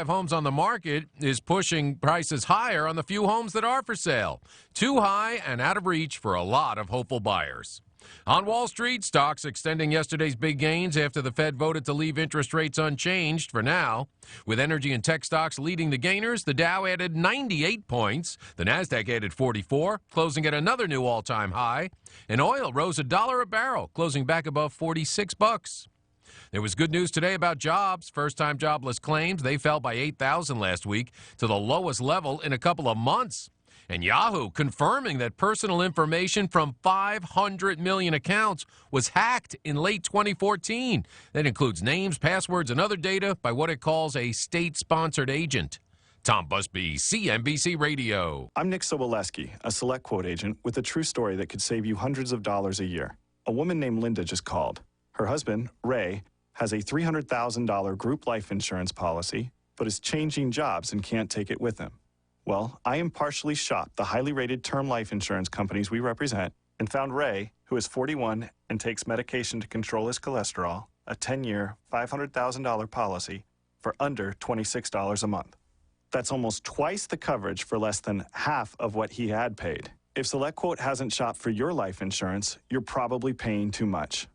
Homes on the market is pushing prices higher on the few homes that are for sale. Too high and out of reach for a lot of hopeful buyers. On Wall Street, stocks extending yesterday's big gains after the Fed voted to leave interest rates unchanged for now. With energy and tech stocks leading the gainers, the Dow added 98 points. The Nasdaq added 44, closing at another new all-time high. And oil rose $1 a barrel, closing back above $46. There was good news today about jobs. First-time jobless claims, they fell by 8,000 last week to the lowest level in a couple of months. And Yahoo confirming that personal information from 500 million accounts was hacked in late 2014. That includes names, passwords, and other data by what it calls a state-sponsored agent. Tom Busby, CNBC Radio. I'm Nick Soboleski, a Select Quote agent with a true story that could save you hundreds of dollars a year. A woman named Linda just called. Her husband, Ray, has a $300,000 group life insurance policy, but is changing jobs and can't take it with him. Well, I impartially shopped the highly rated term life insurance companies we represent and found Ray, who is 41 and takes medication to control his cholesterol, a 10-year, $500,000 policy for under $26 a month. That's almost twice the coverage for less than half of what he had paid. If SelectQuote hasn't shopped for your life insurance, you're probably paying too much.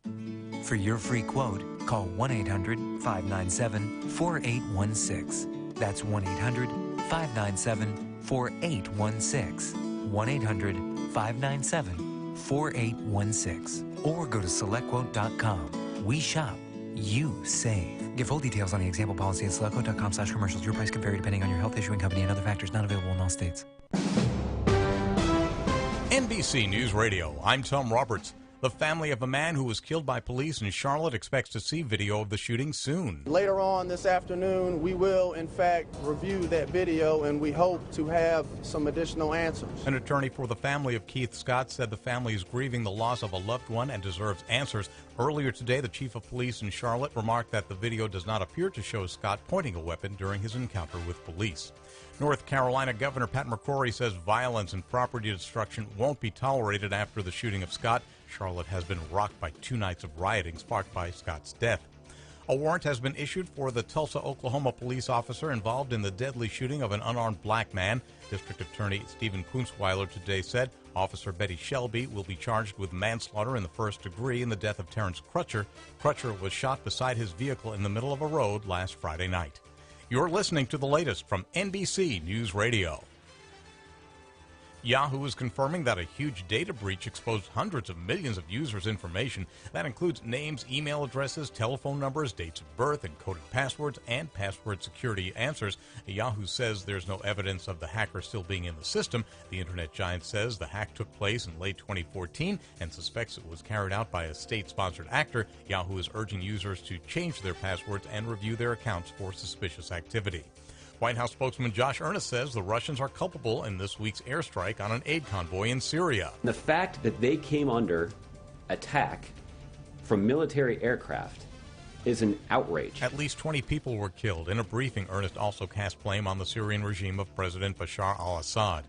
For your free quote, call 1-800-597-4816. That's 1-800-597-4816. 1-800-597-4816. Or go to SelectQuote.com. We shop. You save. Get full details on the example policy at SelectQuote.com/commercials. Your price can vary depending on your health, issuing company, and other factors not available in all states. NBC News Radio, I'm Tom Roberts. The family of a man who was killed by police in Charlotte expects to see video of the shooting soon. Later on this afternoon, we will, in fact, review that video, and we hope to have some additional answers. An attorney for the family of Keith Scott said the family is grieving the loss of a loved one and deserves answers. Earlier today, the chief of police in Charlotte remarked that the video does not appear to show Scott pointing a weapon during his encounter with police. North Carolina Governor Pat McCrory says violence and property destruction won't be tolerated after the shooting of Scott. Charlotte has been rocked by 2 nights of rioting sparked by Scott's death. A warrant has been issued for the Tulsa, Oklahoma police officer involved in the deadly shooting of an unarmed black man. District Attorney Stephen Kunstweiler today said Officer Betty Shelby will be charged with manslaughter in the first degree in the death of Terrence Crutcher. Crutcher was shot beside his vehicle in the middle of a road last Friday night. You're listening to the latest from NBC News Radio. Yahoo is confirming that a huge data breach exposed hundreds of millions of users' information. That includes names, email addresses, telephone numbers, dates of birth, encoded passwords, and password security answers. Yahoo says there's no evidence of the hacker still being in the system. The internet giant says the hack took place in late 2014 and suspects it was carried out by a state-sponsored actor. Yahoo is urging users to change their passwords and review their accounts for suspicious activity. White House spokesman Josh Earnest says the Russians are culpable in this week's airstrike on an aid convoy in Syria. The fact that they came under attack from military aircraft is an outrage. At least 20 people were killed. In a briefing, Earnest also cast blame on the Syrian regime of President Bashar al-Assad.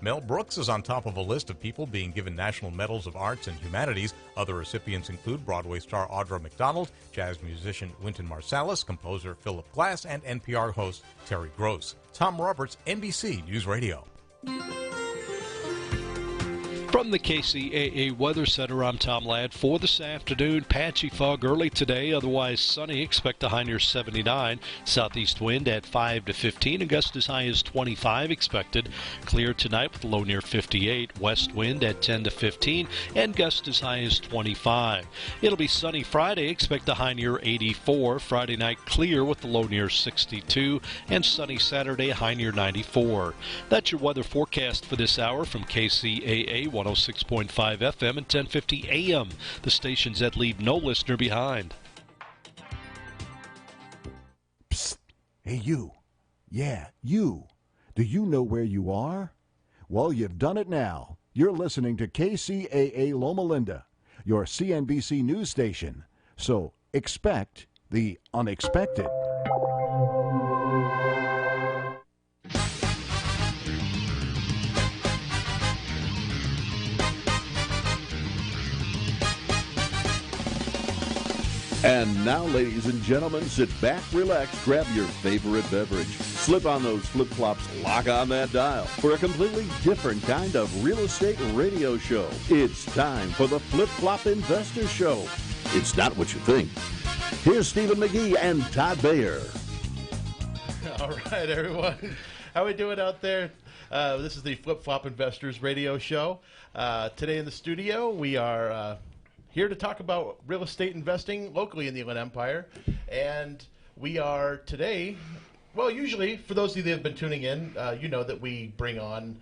Mel Brooks is on top of a list of people being given National Medals of Arts and Humanities. Other recipients include Broadway star Audra McDonald, jazz musician Wynton Marsalis, composer Philip Glass, and NPR host Terry Gross. Tom Roberts, NBC News Radio. From the KCAA Weather Center, I'm Tom Ladd. For this afternoon, patchy fog early today, otherwise sunny. Expect a high near 79. Southeast wind at 5 to 15. A gust as high as 25 expected. Clear tonight with a low near 58. West wind at 10 to 15. And gust as high as 25. It'll be sunny Friday. Expect a high near 84. Friday night clear with a low near 62. And sunny Saturday, high near 94. That's your weather forecast for this hour from KCAA 106.5 FM and 1050 AM. The stations that leave no listener behind. Psst. Hey, you. Yeah, you. Do you know where you are? Well, you've done it now. You're listening to KCAA Loma Linda, your CNBC news station. So expect the unexpected. And And now, ladies and gentlemen, sit back, relax, grab your favorite beverage, slip on those flip-flops, lock on that dial for a completely different kind of real estate radio show. It's time for the Flip-Flop Investor Show. It's not what you think. Here's Stephen McGee and Todd Bayer. All right, everyone. How we doing out there? This is the Flip-Flop Investors radio show. Today in the studio, we are here to talk about real estate investing locally in the Inland Empire. And we are today, well, usually, for those of you that have been tuning in, you know that we bring on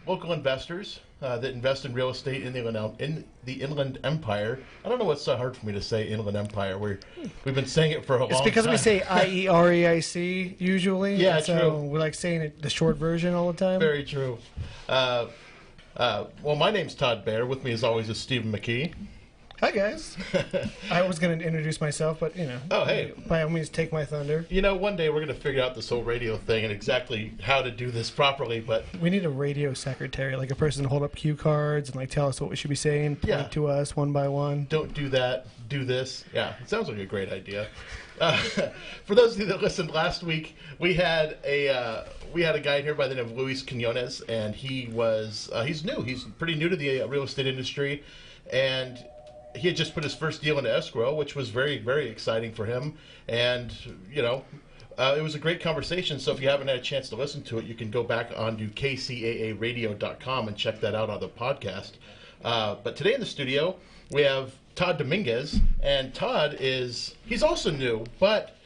local investors that invest in real estate in the Inland Empire. I don't know what's so hard for me to say, Inland Empire. We've been saying it for a long time. It's because we say IEREIC usually. Yeah, so true. We like saying it the short version all the time. Very true. Well, my name's Todd Bayer. With me, as always, is Stephen McKee. Hi, guys. I was going to introduce myself, but, Oh, hey. by all means, take my thunder. One day we're going to figure out this whole radio thing and exactly how to do this properly, but... We need a radio secretary, like a person to hold up cue cards and tell us what we should be saying, point to us one by one. Don't do that, do this. Yeah, it sounds like a great idea. For those of you that listened last week, we had a guy here by the name of Luis Quinones, and he's new. He's pretty new to the real estate industry, and he had just put his first deal into escrow, which was very, very exciting for him. And, it was a great conversation. So if you haven't had a chance to listen to it, you can go back onto KCAAradio.com and check that out on the podcast. But today in the studio, we have Todd Dominguez. And Todd he's also new, but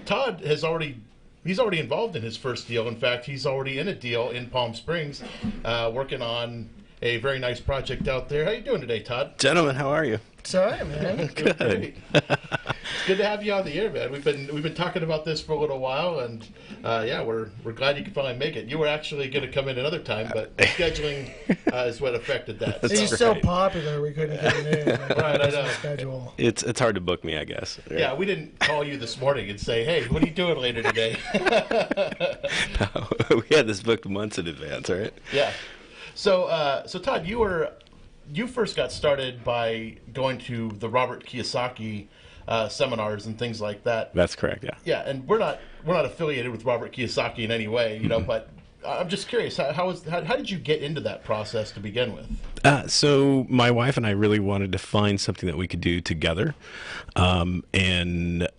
Todd he's already involved in his first deal. In fact, he's already in a deal in Palm Springs, working on a very nice project out there. How you doing today, Todd? Gentlemen, how are you? It's all right, man. Good. It's good to have you on the air, man. We've been talking about this for a little while, and we're glad you could finally make it. You were actually going to come in another time, but scheduling is what affected that. He's so popular, we couldn't get him in. Right, I know. Schedule. It's hard to book me, I guess. Yeah, we didn't call you this morning and say, "Hey, what are you doing later today?" No, we had this booked months in advance, right? Yeah. So Todd, you first got started by going to the Robert Kiyosaki seminars and things like that. That's correct. Yeah. Yeah, and we're not affiliated with Robert Kiyosaki in any way, but I'm just curious, how did you get into that process to begin with? So my wife and I really wanted to find something that we could do together, and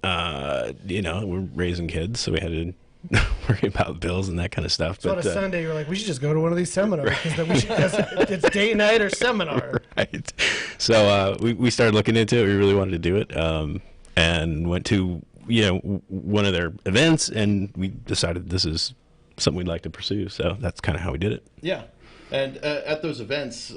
we're raising kids, so we had to worry about bills and that kind of stuff. So on a Sunday, you're like, we should just go to one of these seminars because it's date night or seminar. Right. So we started looking into it. We really wanted to do it, and went to one of their events, and we decided this is something we'd like to pursue. So that's kind of how we did it. Yeah, and at those events,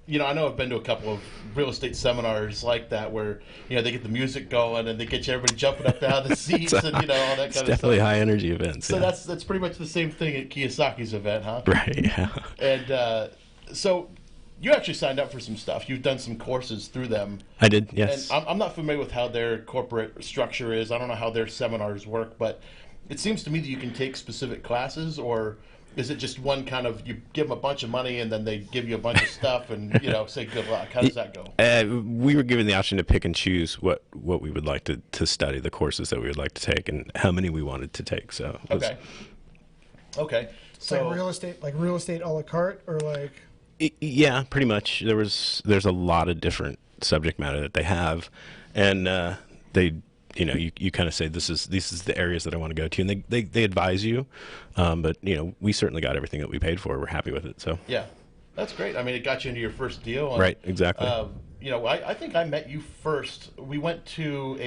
I know I've been to a couple of real estate seminars like that where, they get the music going and they get everybody jumping up out of the seats and, all that kind of stuff. It's definitely high energy events. So that's pretty much the same thing at Kiyosaki's event, huh? Right, yeah. And so you actually signed up for some stuff. You've done some courses through them. I did, yes. And I'm not familiar with how their corporate structure is. I don't know how their seminars work, but it seems to me that you can take specific classes, or is it just one kind of, you give them a bunch of money and then they give you a bunch of stuff and, say good luck? How does that go? We were given the option to pick and choose what we would like to study, the courses that we would like to take, and how many we wanted to take. So Okay. So like real estate a la carte, or like? Yeah, pretty much. There's a lot of different subject matter that they have, and they. You kind of say this is the areas that I want to go to, and they advise you, but we certainly got everything that we paid for. We're happy with it. So yeah, that's great. I mean, it got you into your first deal. And, right, exactly. I think I met you first. We went to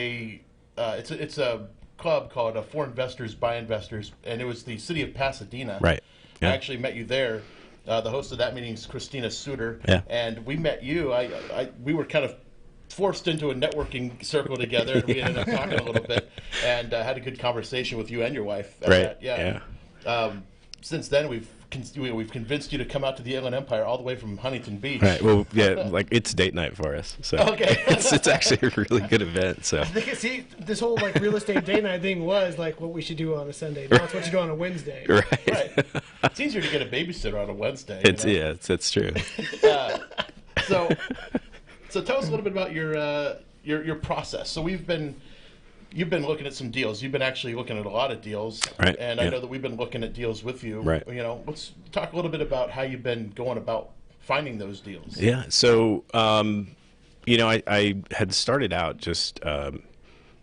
it's a club called For Investors by Investors, and it was the city of Pasadena. Right. Yeah. I actually met you there. The host of that meeting is Christina Suter. Yeah. And we met you. We were kind of forced into a networking circle together, and we ended up talking a little bit, and had a good conversation with you and your wife. Right. Yeah. Since then, we've convinced you to come out to the Inland Empire all the way from Huntington Beach. Right. Well, yeah, it's date night for us. So okay. it's actually a really good event. So I think this whole real estate date night thing was like what we should do on a Sunday. Now it's what you do on a Wednesday. Right. It's easier to get a babysitter on a Wednesday. It's true. So tell us a little bit about your your process. So you've been looking at some deals. You've been actually looking at a lot of deals, right? And I know that we've been looking at deals with you, right? Let's talk a little bit about how you've been going about finding those deals. Yeah. So, I had started out just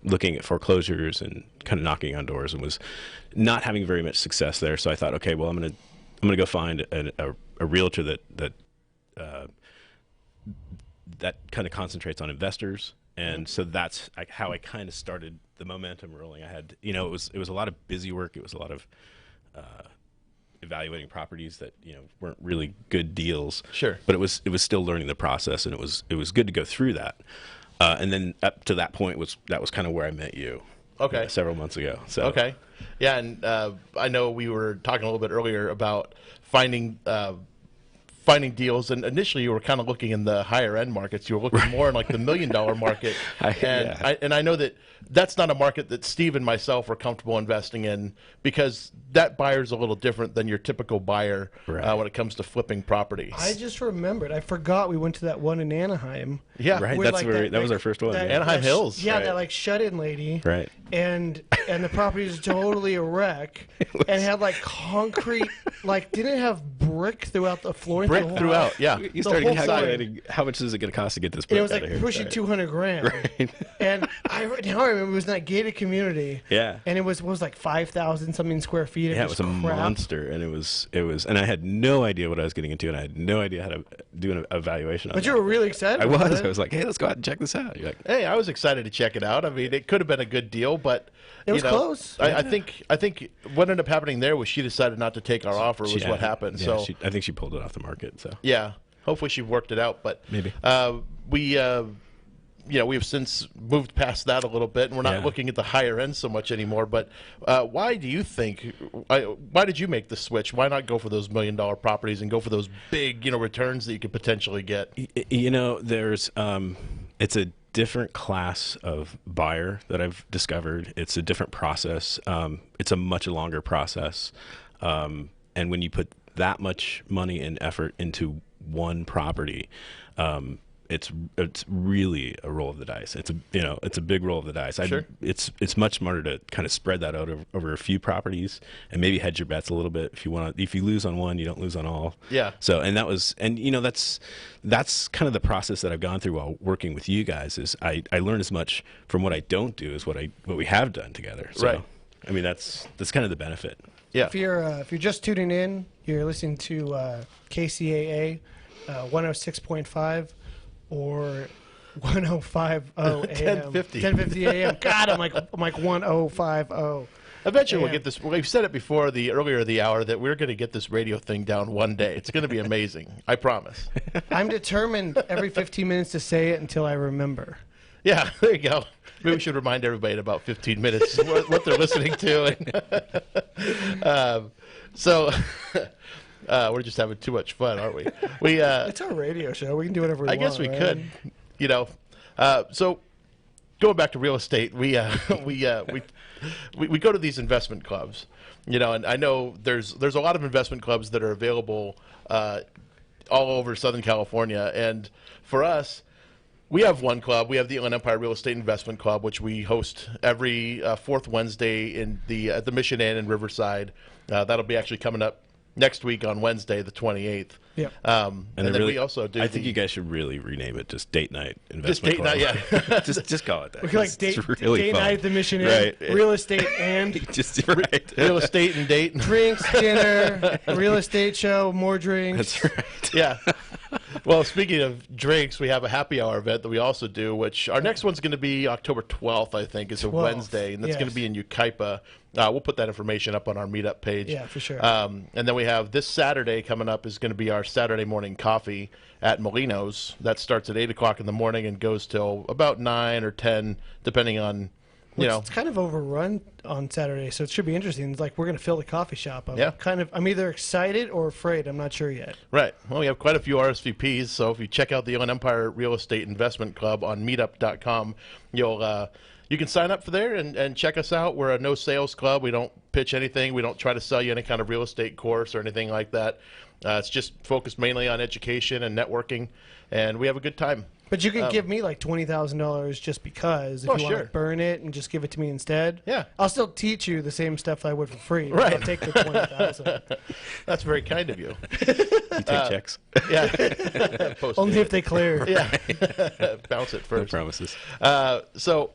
looking at foreclosures and kind of knocking on doors, and was not having very much success there. So I thought, okay, well, I'm gonna go find a realtor that kind of concentrates on investors. And so that's how I kind of started the momentum rolling. I had, it was a lot of busy work. It was a lot of evaluating properties that weren't really good deals. Sure. But it was still learning the process, and it was good to go through that. And then up to that point that was kind of where I met you. Okay. Several months ago. So. Okay. Yeah, and I know we were talking a little bit earlier about finding deals, and initially you were kind of looking in the higher end markets. You were looking more in like the $1 million market, I know that that's not a market that Steve and myself are comfortable investing in, because that buyer's a little different than your typical buyer when it comes to flipping properties. I just remembered. I forgot we went to that one in Anaheim. Yeah, right. That's that was our first one. Anaheim Hills. Yeah, that like shut-in lady. Right. And the property is totally a wreck, and had like concrete, like didn't have brick throughout the floor. Brick throughout. Yeah. You started calculating how much is it going to cost to get this brick it was out like of here. pushing $200,000. Right. And I remember it was in that gated community. Yeah. And it was like 5,000 something square feet. Yeah, it was a monster, and it was, and I had no idea what I was getting into, and I had no idea how to do an evaluation on it. But you were really excited. I was like, hey, let's go out and check this out. You're like, hey, I was excited to check it out. I mean, it could have been a good deal, but it was close. I think what ended up happening there was she decided not to take our offer. Was what happened. Yeah, so I think she pulled it off the market. So yeah, hopefully she worked it out. But maybe we have since moved past that a little bit, and we're not looking at the higher end so much anymore. But why do you think? Why did you make the switch? Why not go for those $1 million properties and go for those big, returns that you could potentially get? There's it's a different class of buyer that I've discovered. It's a different process. It's a much longer process, and when you put that much money and effort into one property, it's really a roll of the dice. It's a big roll of the dice. Sure. It's much smarter to kind of spread that out over a few properties and maybe hedge your bets a little bit. If you lose on one, you don't lose on all. Yeah. So that's kind of the process that I've gone through while working with you guys. Is I learn as much from what I don't do as what we have done together. So, right. I mean that's kind of the benefit. Yeah. If you're just tuning in, you're listening to KCAA 106.5. Or 1050 AM. 1050 AM. God, I'm like 1050. Eventually we'll get this. We've said it before earlier the hour that we're going to get this radio thing down one day. It's going to be amazing. I promise. I'm determined every 15 minutes to say it until I remember. Yeah, there you go. Maybe we should remind everybody in about 15 minutes what they're listening to. We're just having too much fun, aren't we? It's our radio show. We can do whatever we want. I guess we right? could. So going back to real estate, we go to these investment clubs, and I know there's a lot of investment clubs that are available all over Southern California, and for us, we have one club. We have the Inland Empire Real Estate Investment Club, which we host every fourth Wednesday at the Mission Inn in Riverside. That'll be actually coming up next week on Wednesday, the 28th. Yeah. And then we also do. I think you guys should really rename it just Date Night Investment Club. Yeah. just call it that. We could like date night at the Mission Inn, right. Real estate and real estate and date, drinks, dinner, real estate show, more drinks. That's right. Yeah. Well, speaking of drinks, we have a happy hour event that we also do, which our next one's going to be October 12th, I think, is a Wednesday, and that's going to be in Ukaipa. We'll put that information up on our meetup page. Yeah, for sure. And then we have this Saturday coming up is going to be our Saturday morning coffee at Molino's. That starts at 8 o'clock in the morning and goes till about 9 or 10, depending on, It's kind of overrun on Saturday, so it should be interesting. It's like we're going to fill the coffee shop. I'm either excited or afraid. I'm not sure yet. Right. Well, we have quite a few RSVPs, so if you check out the Inland Empire Real Estate Investment Club on meetup.com, you can sign up for there and check us out. We're a no sales club. We don't pitch anything. We don't try to sell you any kind of real estate course or anything like that. It's just focused mainly on education and networking, and we have a good time. But you can give me like $20,000 just because if you want to burn it and just give it to me instead. Yeah, I'll still teach you the same stuff I would for free. Right. I'll take the $20,000. That's very kind of you. You take checks. Yeah. Only if they clear. Yeah. Bounce it first. No promises. So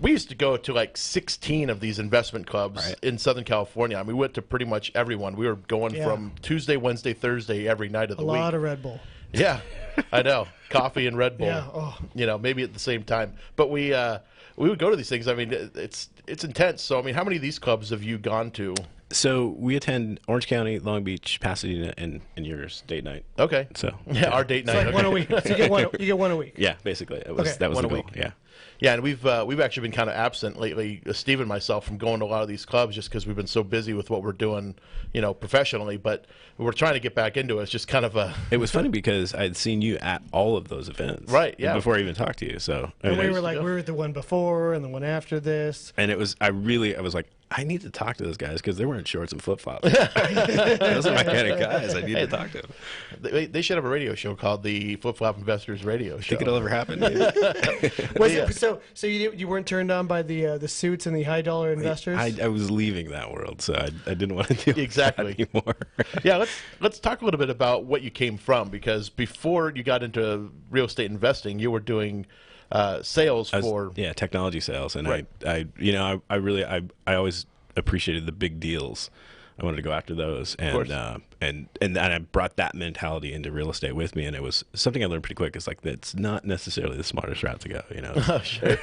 we used to go to like 16 of these investment clubs in Southern California. I mean, we went to pretty much everyone. We were going from Tuesday, Wednesday, Thursday, every night of the week. A lot of Red Bull. Yeah, I know. Coffee and Red Bull. Yeah. Oh. You know, maybe at the same time. But we would go to these things. I mean, it's intense. So, I mean, how many of these clubs have you gone to? So we attend Orange County, Long Beach, Pasadena, and yours date night. Okay. So our date night. It's like one a week. So you get one a week. Yeah, basically. That was the goal. Yeah. Yeah, and we've actually been kind of absent lately, Steve and myself, from going to a lot of these clubs just because we've been so busy with what we're doing, you know, professionally. But we're trying to get back into it. It's just kind of a. It was funny because I'd seen you at all of those events, right? Yeah. Before I even talked to you, so and we were like, we were at the one before and the one after this. And it was, I was like, I need to talk to those guys because they wearing shorts and flip flops. Those are my kind of guys. I need to talk to them. They should have a radio show called the Flip Flop Investors Radio Show. Think it'll ever happen? So you weren't turned on by the suits and the high dollar investors? I was leaving that world, so I didn't want to deal with that anymore. Yeah, let's talk a little bit about what you came from, because before you got into real estate investing, you were doing sales for technology sales, and I always appreciated the big deals. I wanted to go after those, and I brought that mentality into real estate with me, and it was something I learned pretty quick. It's like that's not necessarily the smartest route to go, you know. Oh, sure.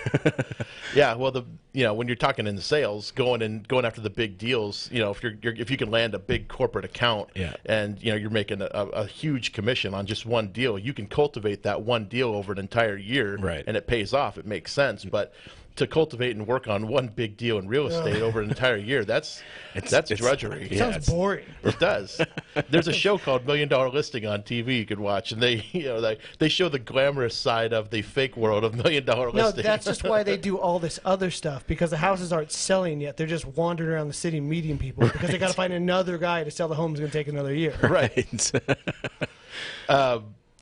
Yeah, well, when you're talking in sales, going after the big deals, you know, if you can land a big corporate account, and you know you're making a huge commission on just one deal, you can cultivate that one deal over an entire year, right? And it pays off. It makes sense, but to cultivate and work on one big deal in real estate over an entire year, that's drudgery. It sounds boring. It does. There's a show called $1 Million Listing on TV you could watch, and they show the glamorous side of the fake world of $1 Million Listing. No, that's just why they do all this other stuff, because the houses aren't selling yet. They're just wandering around the city meeting people because they got to find another guy to sell the homes. Going to take another year. Right.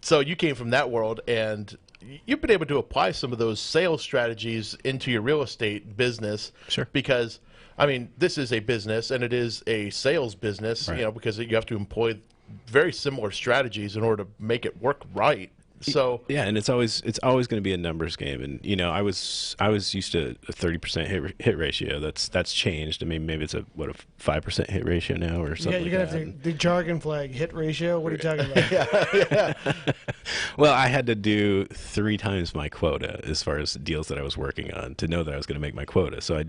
So you came from that world, and you've been able to apply some of those sales strategies into your real estate business. Sure. Because, I mean, this is a business, and it is a sales business, right. You know, because you have to employ very similar strategies in order to make it work right. So yeah, and it's always going to be a numbers game, and you know I was used to a 30% hit ratio. That's changed. I mean, maybe it's a 5% hit ratio now or something. Yeah, you're gonna have the jargon flag hit ratio. What are you talking about? yeah. Well, I had to do 3 times my quota as far as deals that I was working on to know that I was going to make my quota. So I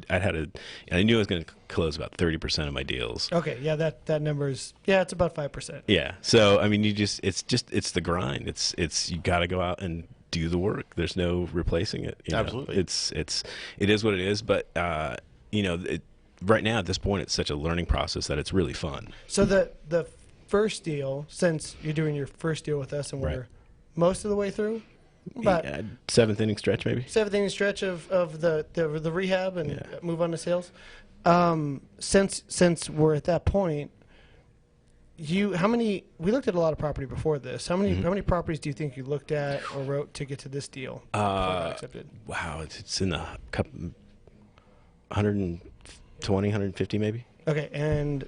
knew I was going to close about 30% of my deals. Okay, yeah, that number is it's about 5%. Yeah, so I mean, it's the grind. It's you got to go out and do the work. There's no replacing it. Absolutely. It is what it is. But right now at this point, it's such a learning process that it's really fun. So the first deal, since you're doing your first deal with us, and we're most of the way through, about 7th inning stretch, maybe 7th inning stretch of the rehab and move on to sales. Since we're at that point, we looked at a lot of property before this. How many properties do you think you looked at or wrote to get to this deal? Accepted? Wow, it's in a couple 120, 150 maybe. Okay, and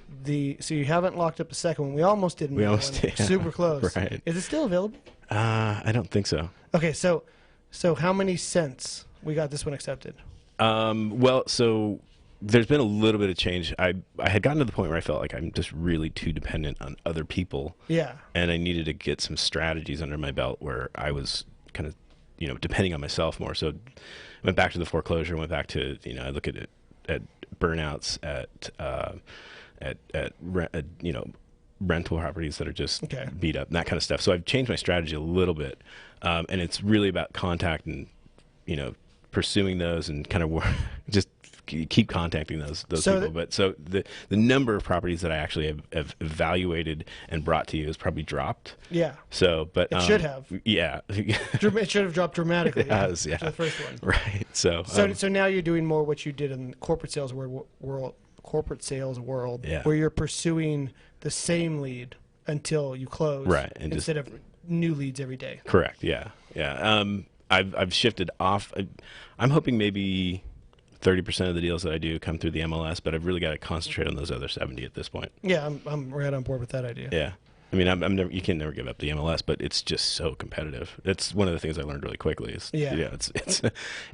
so you haven't locked up the second one. We almost did. We almost did. Super close. Right. Is it still available? I don't think so. Okay, so how many cents we got this one accepted? Well, so there's been a little bit of change. I had gotten to the point where I felt like I'm just really too dependent on other people. Yeah. And I needed to get some strategies under my belt where I was kind of, depending on myself more. So I went back to the foreclosure, went back to, I look at it at burnouts, at rental properties that are just beat up and that kind of stuff. So I've changed my strategy a little bit. And it's really about contact and, pursuing those and kind of just keep contacting those people. But so the number of properties that I actually have evaluated and brought to you has probably dropped. Yeah. So, but it should have. Yeah. It should have dropped dramatically. It has, yeah. The first one. Right. So now you're doing more what you did in the corporate sales world, yeah. where you're pursuing the same lead until you close, right? And instead of new leads every day. Correct. Yeah. Yeah. I've shifted off. I'm hoping maybe 30% of the deals that I do come through the MLS, but I've really got to concentrate on those other 70 at this point. Yeah, I'm right on board with that idea. Yeah. I mean, I'm never, you can never give up the MLS, but it's just so competitive. It's one of the things I learned really quickly. It's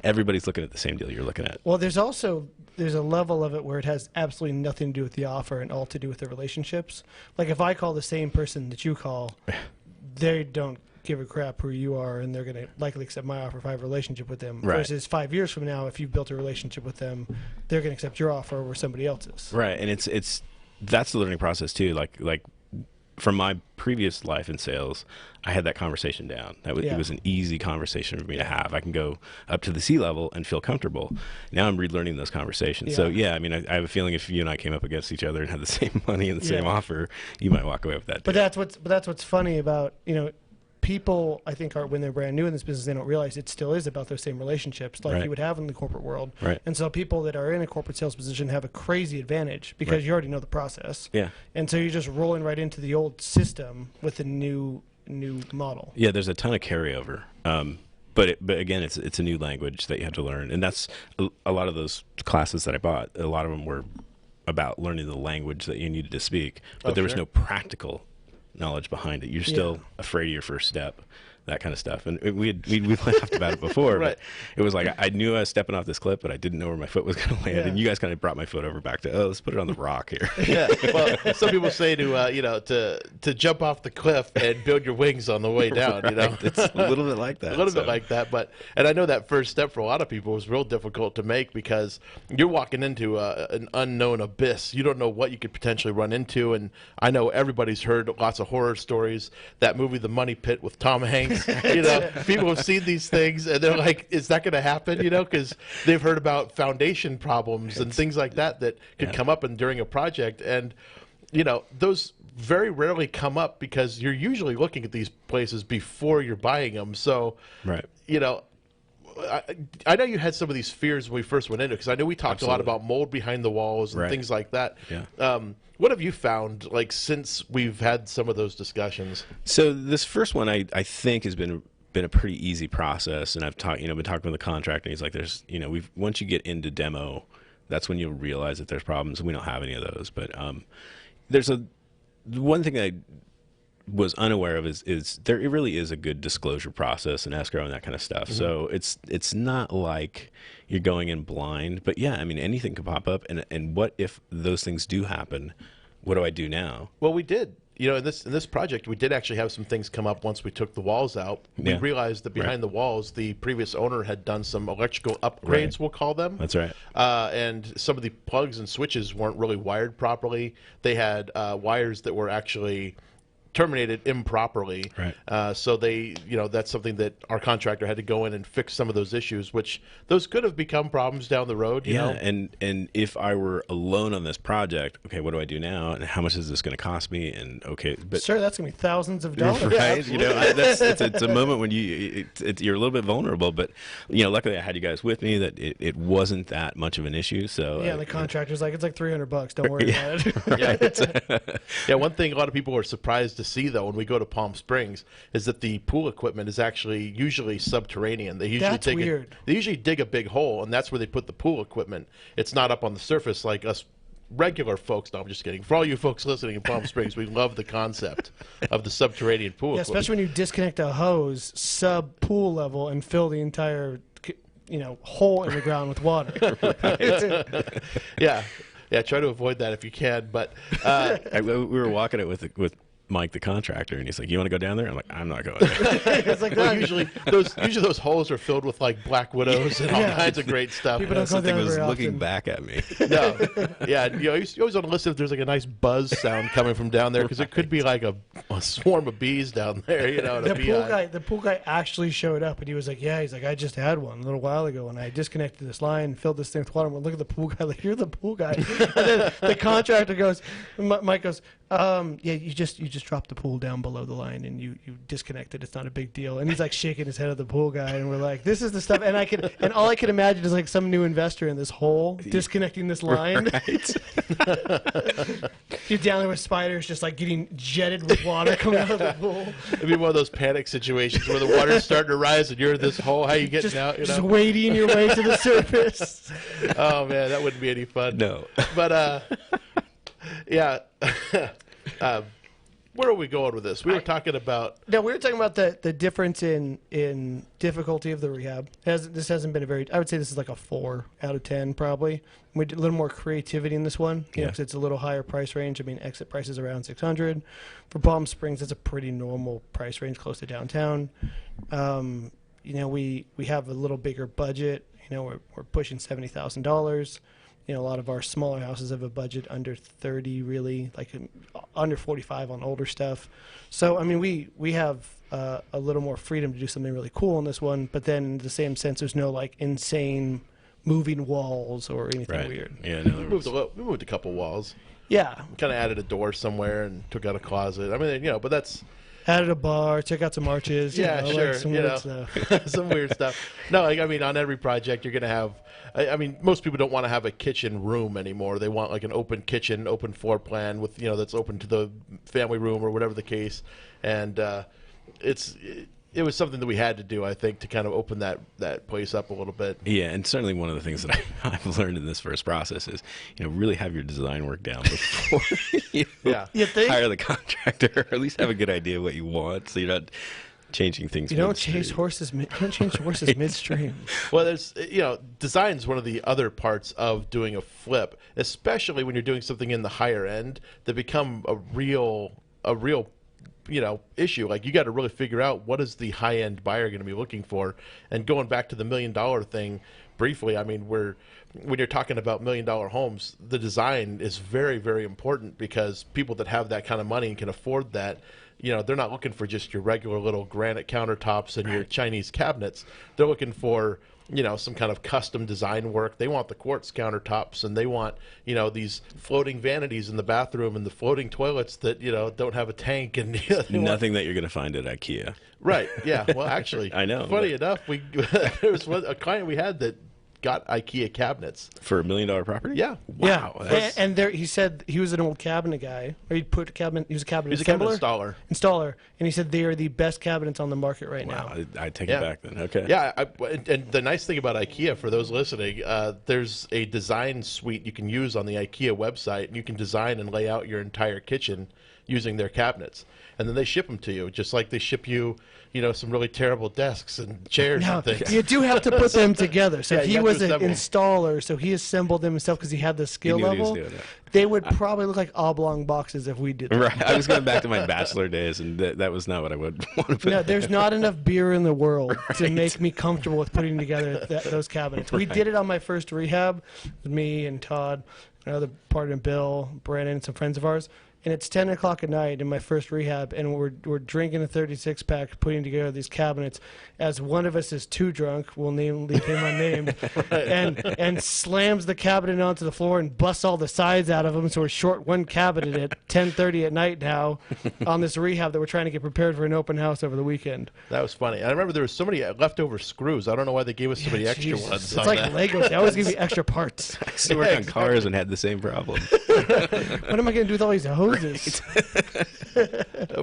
everybody's looking at the same deal you're looking at. Well, there's a level of it where it has absolutely nothing to do with the offer and all to do with the relationships. Like if I call the same person that you call, they don't give a crap who you are, and they're going to likely accept my offer if I have a relationship with them. Right. Versus 5 years from now, if you've built a relationship with them, they're going to accept your offer over somebody else's. Right, and that's the learning process too. Like from my previous life in sales, I had that conversation down. It was an easy conversation for me to have. I can go up to the C-level and feel comfortable. Now I'm relearning those conversations. Yeah. So yeah, I mean, I have a feeling if you and I came up against each other and had the same money and the same offer, you might walk away with that. But that's what's funny about, people, I think, when they're brand new in this business, they don't realize it still is about those same relationships like you would have in the corporate world. Right. And so people that are in a corporate sales position have a crazy advantage because you already know the process. Yeah. And so you're just rolling right into the old system with the new model. Yeah, there's a ton of carryover. But again, it's a new language that you have to learn. And that's a lot of those classes that I bought, a lot of them were about learning the language that you needed to speak. But there was no practical knowledge behind it. You're still afraid of your first step, that kind of stuff. And we laughed about it before, but it was like I knew I was stepping off this cliff, but I didn't know where my foot was going to land. And you guys kind of brought my foot over back to, let's put it on the rock here. Yeah. Well, some people say to jump off the cliff and build your wings on the way down. It's a little bit like that. A little bit like that, and I know that first step for a lot of people was real difficult to make because you're walking into an unknown abyss. You don't know what you could potentially run into, and I know everybody's heard lots of horror stories. That movie, The Money Pit, with Tom Hanks. People have seen these things, and they're like, "Is that going to happen?" Because they've heard about foundation problems and things like that could come up during a project, and those very rarely come up because you're usually looking at these places before you're buying them. So, I know you had some of these fears when we first went into it because I know we talked a lot about mold behind the walls and things like that. Yeah. What have you found, since we've had some of those discussions? So this first one, I think, has been a pretty easy process, and I've been talking with the contractor. And he's like, "There's, once you get into demo, that's when you'll realize that there's problems, and we don't have any of those." But there's one thing I was unaware of is there really is a good disclosure process and escrow and that kind of stuff. Mm-hmm. So it's not like you're going in blind, but yeah, I mean, anything could pop up, and what if those things do happen? What do I do now? Well, we did. In this project, we did actually have some things come up once we took the walls out. We realized that behind the walls, the previous owner had done some electrical upgrades, we'll call them. That's right. And some of the plugs and switches weren't really wired properly. They had wires that were actually terminated improperly. Right. So that's something that our contractor had to go in and fix some of those issues, which those could have become problems down the road. You know? And if I were alone on this project, okay, what do I do now? And how much is this going to cost me? And but sure, that's going to be thousands of dollars. Right. It's a moment when you're a little bit vulnerable, but luckily I had you guys with me that it wasn't that much of an issue. So the contractor's like, it's like $300. Don't worry about it. One thing a lot of people are surprised to see, though, when we go to Palm Springs, is that the pool equipment is actually usually subterranean. They usually They usually dig a big hole, and that's where they put the pool equipment. It's not up on the surface like us regular folks. No, I'm just kidding. For all you folks listening in Palm Springs, we love the concept of the subterranean pool equipment. Especially when you disconnect a hose sub pool level and fill the entire hole in the ground with water. Yeah, try to avoid that if you can. But we were walking it with Mike, the contractor, and he's like, "You want to go down there?" I'm like, "I'm not going there." It's like, well, usually those holes are filled with like black widows and all kinds of great stuff. People don't Something was looking often. back at me. No, you always want to listen if there's like a nice buzz sound coming from down there, because it could be like a swarm of bees down there. The pool guy actually showed up, and he was like, "Yeah," he's like, "I just had one a little while ago, and I disconnected this line, filled this thing with water." And look at the pool guy, like, "You're the pool guy." And then the contractor goes, Mike goes, Yeah, you just drop the pool down below the line and you disconnect it. It's not a big deal. And he's like shaking his head at the pool guy, and we're like, this is the stuff. And all I could imagine is like some new investor in this hole disconnecting this line. Right. You're down there with spiders just like getting jetted with water coming out of the pool. It'd be one of those panic situations where the water's starting to rise and you're in this hole. How are you getting out? You Just know? wading your way to the surface. Oh man, that wouldn't be any fun. No. But yeah. Where are we going with this? We were talking about. No, we were talking about the difference in difficulty of the rehab. This hasn't been a very. I would say this is like a 4 out of 10 probably. We did a little more creativity in this one, because it's a little higher price range. I mean, exit price is around $600. For Palm Springs, it's a pretty normal price range, close to downtown. We have a little bigger budget. We're pushing $70,000. A lot of our smaller houses have a budget under 30, really, like under 45 on older stuff. So, I mean, we have a little more freedom to do something really cool in this one, but then in the same sense, there's no, like, insane moving walls or anything weird. Yeah, we moved a couple walls. Yeah. Kind of added a door somewhere and took out a closet. I mean, but that's... Added a bar, took out some arches. Sure, like some weird stuff. Some weird stuff. No, I mean, on every project, you're going to have... I mean, most people don't want to have a kitchen room anymore. They want, like, an open kitchen, open floor plan with, that's open to the family room or whatever the case. And it was something that we had to do, I think, to kind of open that place up a little bit. Yeah, and certainly one of the things that I've learned in this first process is, really have your design work down before you hire the contractor, or at least have a good idea what you want, so you're not changing things. You don't chase horses. Don't change horses midstream. Well, there's design is one of the other parts of doing a flip, especially when you're doing something in the higher end that become a real issue. Like, you got to really figure out what is the high end buyer going to be looking for. And going back to the $1 million thing briefly, I mean, when you're talking about $1 million homes, the design is very, very important, because people that have that kind of money and can afford that, they're not looking for just your regular little granite countertops and your Chinese cabinets. They're looking for, some kind of custom design work. They want the quartz countertops, and they want, these floating vanities in the bathroom and the floating toilets that, don't have a tank. And nothing that you're going to find at IKEA. Right. Yeah. Well, actually, I know. Funny enough, there was a client we had that got IKEA cabinets for $1 million property. Yeah. Wow. Yeah. And there, he said he was an old cabinet guy, or he was a cabinet installer. And he said they are the best cabinets on the market right now. I take it back then. Okay. Yeah. And the nice thing about IKEA, for those listening, there's a design suite you can use on the IKEA website, and you can design and lay out your entire kitchen using their cabinets, and then they ship them to you, just like they ship you, some really terrible desks and chairs and things. You do have to put them together. So he was an assemble. installer, so he assembled them himself because he had the skill level. They would probably look like oblong boxes if we did that. Right. I was going back to my bachelor days, and that was not what I would want to put. No, there's not enough beer in the world to make me comfortable with putting together those cabinets. We did it on my first rehab, with me and Todd, another partner, Bill, Brandon, and some friends of ours. And it's 10 o'clock at night in my first rehab, and we're drinking a 36-pack, putting together these cabinets. As one of us is too drunk, we'll leave him unnamed, and slams the cabinet onto the floor and busts all the sides out of them. So we're short one cabinet at 10:30 at night now on this rehab that we're trying to get prepared for an open house over the weekend. That was funny. I remember there was so many leftover screws. I don't know why they gave us so many extra ones. It's like Legos. They always give you extra parts. I used to work on cars and had the same problem. What am I going to do with all these hoses?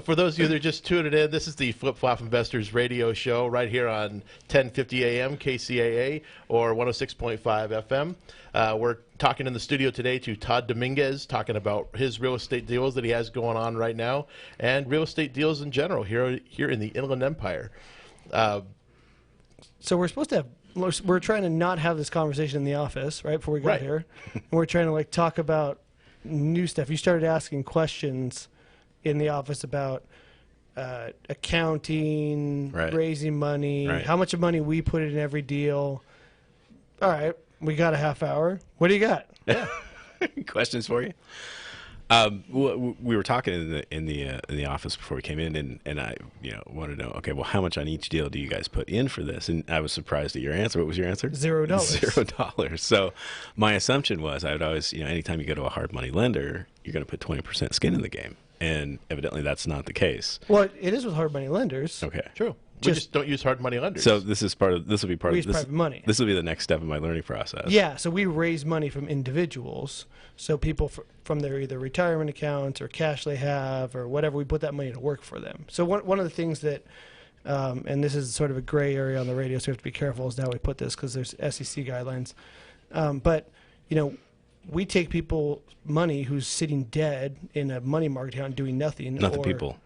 For those of you that are just tuning in, this is the Flip Flop Investors radio show right here on 1050 AM KCAA or 106.5 FM. We're talking in the studio today to Todd Dominguez, talking about his real estate deals that he has going on right now, and real estate deals in general here in the Inland Empire. So we're supposed to have. We're trying to not have this conversation in the office right before we got here. And we're trying to talk about new stuff. You started asking questions in the office about accounting, raising money, how much money we put in every deal. All right, we got a half hour. What do you got? Questions for you? We were talking in the office before we came in, and I wanted to know, okay, well, how much on each deal do you guys put in for this? And I was surprised at your answer. What was your answer? $0. $0. So my assumption was I would always, anytime you go to a hard money lender, you're going to put 20% skin in the game, and evidently that's not the case. Well, it is with hard money lenders. Okay, true. We just don't use hard money lenders. So this will be part of we use private money. This will be the next step in my learning process. Yeah, so we raise money from individuals. So people from their either retirement accounts or cash they have or whatever, we put that money to work for them. So one of the things that, and this is sort of a gray area on the radio, so we have to be careful as to how we put this because there's SEC guidelines. But, we take people money who's sitting dead in a money market account doing nothing. Not the people.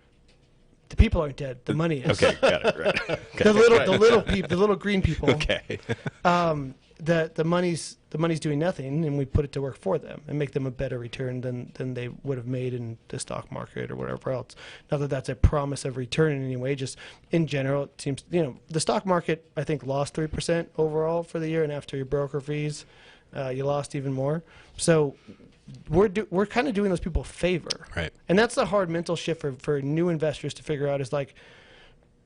The people aren't dead. The money is. Okay, got it. Right. Okay. The little people, the little green people. Okay. The money's doing nothing, and we put it to work for them and make them a better return than they would have made in the stock market or whatever else. Not that that's a promise of return in any way. Just in general, it seems the stock market I think lost 3% overall for the year, and after your broker fees, you lost even more. So we're kind of doing those people a favor. Right. And that's the hard mental shift for new investors to figure out is like,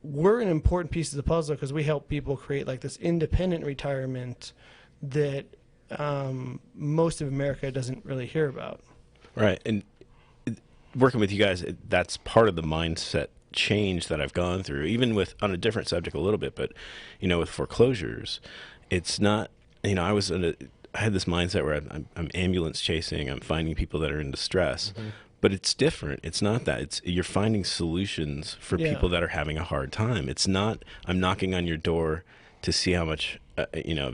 we're an important piece of the puzzle because we help people create like this independent retirement that most of America doesn't really hear about. Right. And working with you guys, that's part of the mindset change that I've gone through, even with on a different subject a little bit, but with foreclosures, it's not, I had this mindset where I'm ambulance chasing, I'm finding people that are in distress, but it's different. It's not that. You're finding solutions for people that are having a hard time. It's not, I'm knocking on your door to see how much,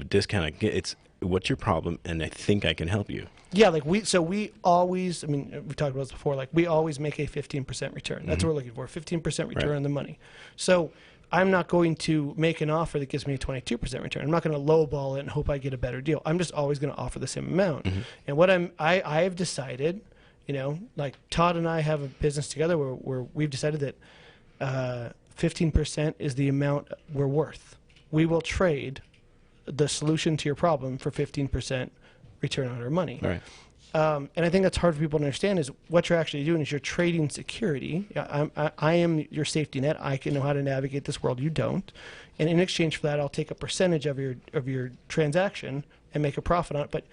discount I can get. It's what's your problem, and I think I can help you. Yeah, we always, we've talked about this before, like we always make a 15% return. That's what we're looking for, 15% return on the money. So I'm not going to make an offer that gives me a 22% return. I'm not going to lowball it and hope I get a better deal. I'm just always going to offer the same amount. And what I have decided, like Todd and I have a business together where we've decided that 15% is the amount we're worth. We will trade the solution to your problem for 15% return on our money. Right. And I think that's hard for people to understand is what you're actually doing is you're trading security. I am your safety net. I can know how to navigate this world. You don't. And in exchange for that, I'll take a percentage of your transaction and make a profit on it. But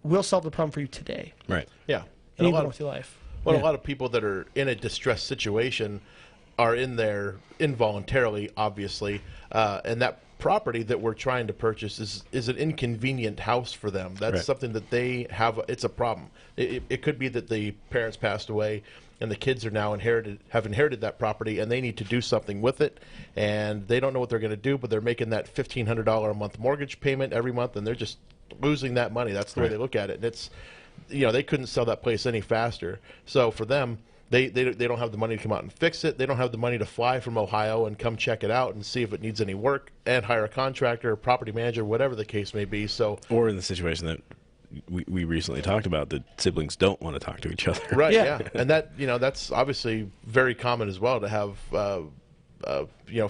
we'll solve the problem for you today. Right. Yeah. And even with your life. Well, a lot of people that are in a distressed situation are in there involuntarily, obviously, and that property that we're trying to purchase is an inconvenient house for them. That's something that they have. It's a problem. It could be that the parents passed away and the kids are now have inherited that property, and they need to do something with it, and they don't know what they're going to do, but they're making that $1,500 a month mortgage payment every month, and they're just losing that money. That's the way they look at it. And it's, they couldn't sell that place any faster. So for them, They don't have the money to come out and fix it. They don't have the money to fly from Ohio and come check it out and see if it needs any work and hire a contractor, a property manager, whatever the case may be. So, or in the situation that we recently talked about, that siblings don't want to talk to each other. Right. Yeah. And that that's obviously very common as well to have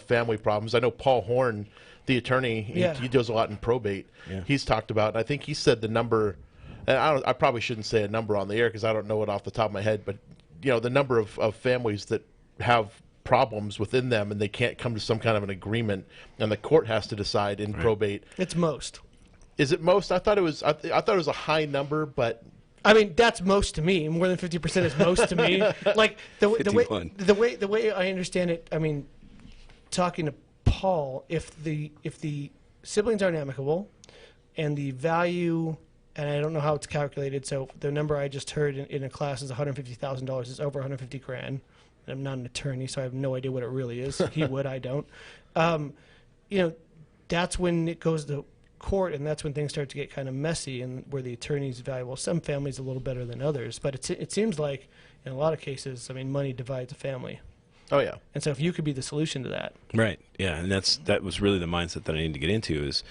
family problems. I know Paul Horn, the attorney, he does a lot in probate. Yeah. He's talked about, and I think he said the number. And I probably shouldn't say a number on the air because I don't know it off the top of my head, but the number of families that have problems within them and they can't come to some kind of an agreement, and the court has to decide in probate. It's most. Is it most? I thought it was. I thought it was a high number, but that's most to me. More than 50% is most to me. Like the way I understand it. Talking to Paul, if the siblings aren't amicable, and the value. And I don't know how it's calculated. So the number I just heard in a class is $150,000. It's over $150,000. And I'm not an attorney, so I have no idea what it really is. He would, I don't. That's when it goes to court, and that's when things start to get kind of messy, and where the attorney's valuable. Some families a little better than others, but it seems like in a lot of cases, money divides a family. Oh yeah. And so if you could be the solution to that. Right. Yeah, and that was really the mindset that I need to get into is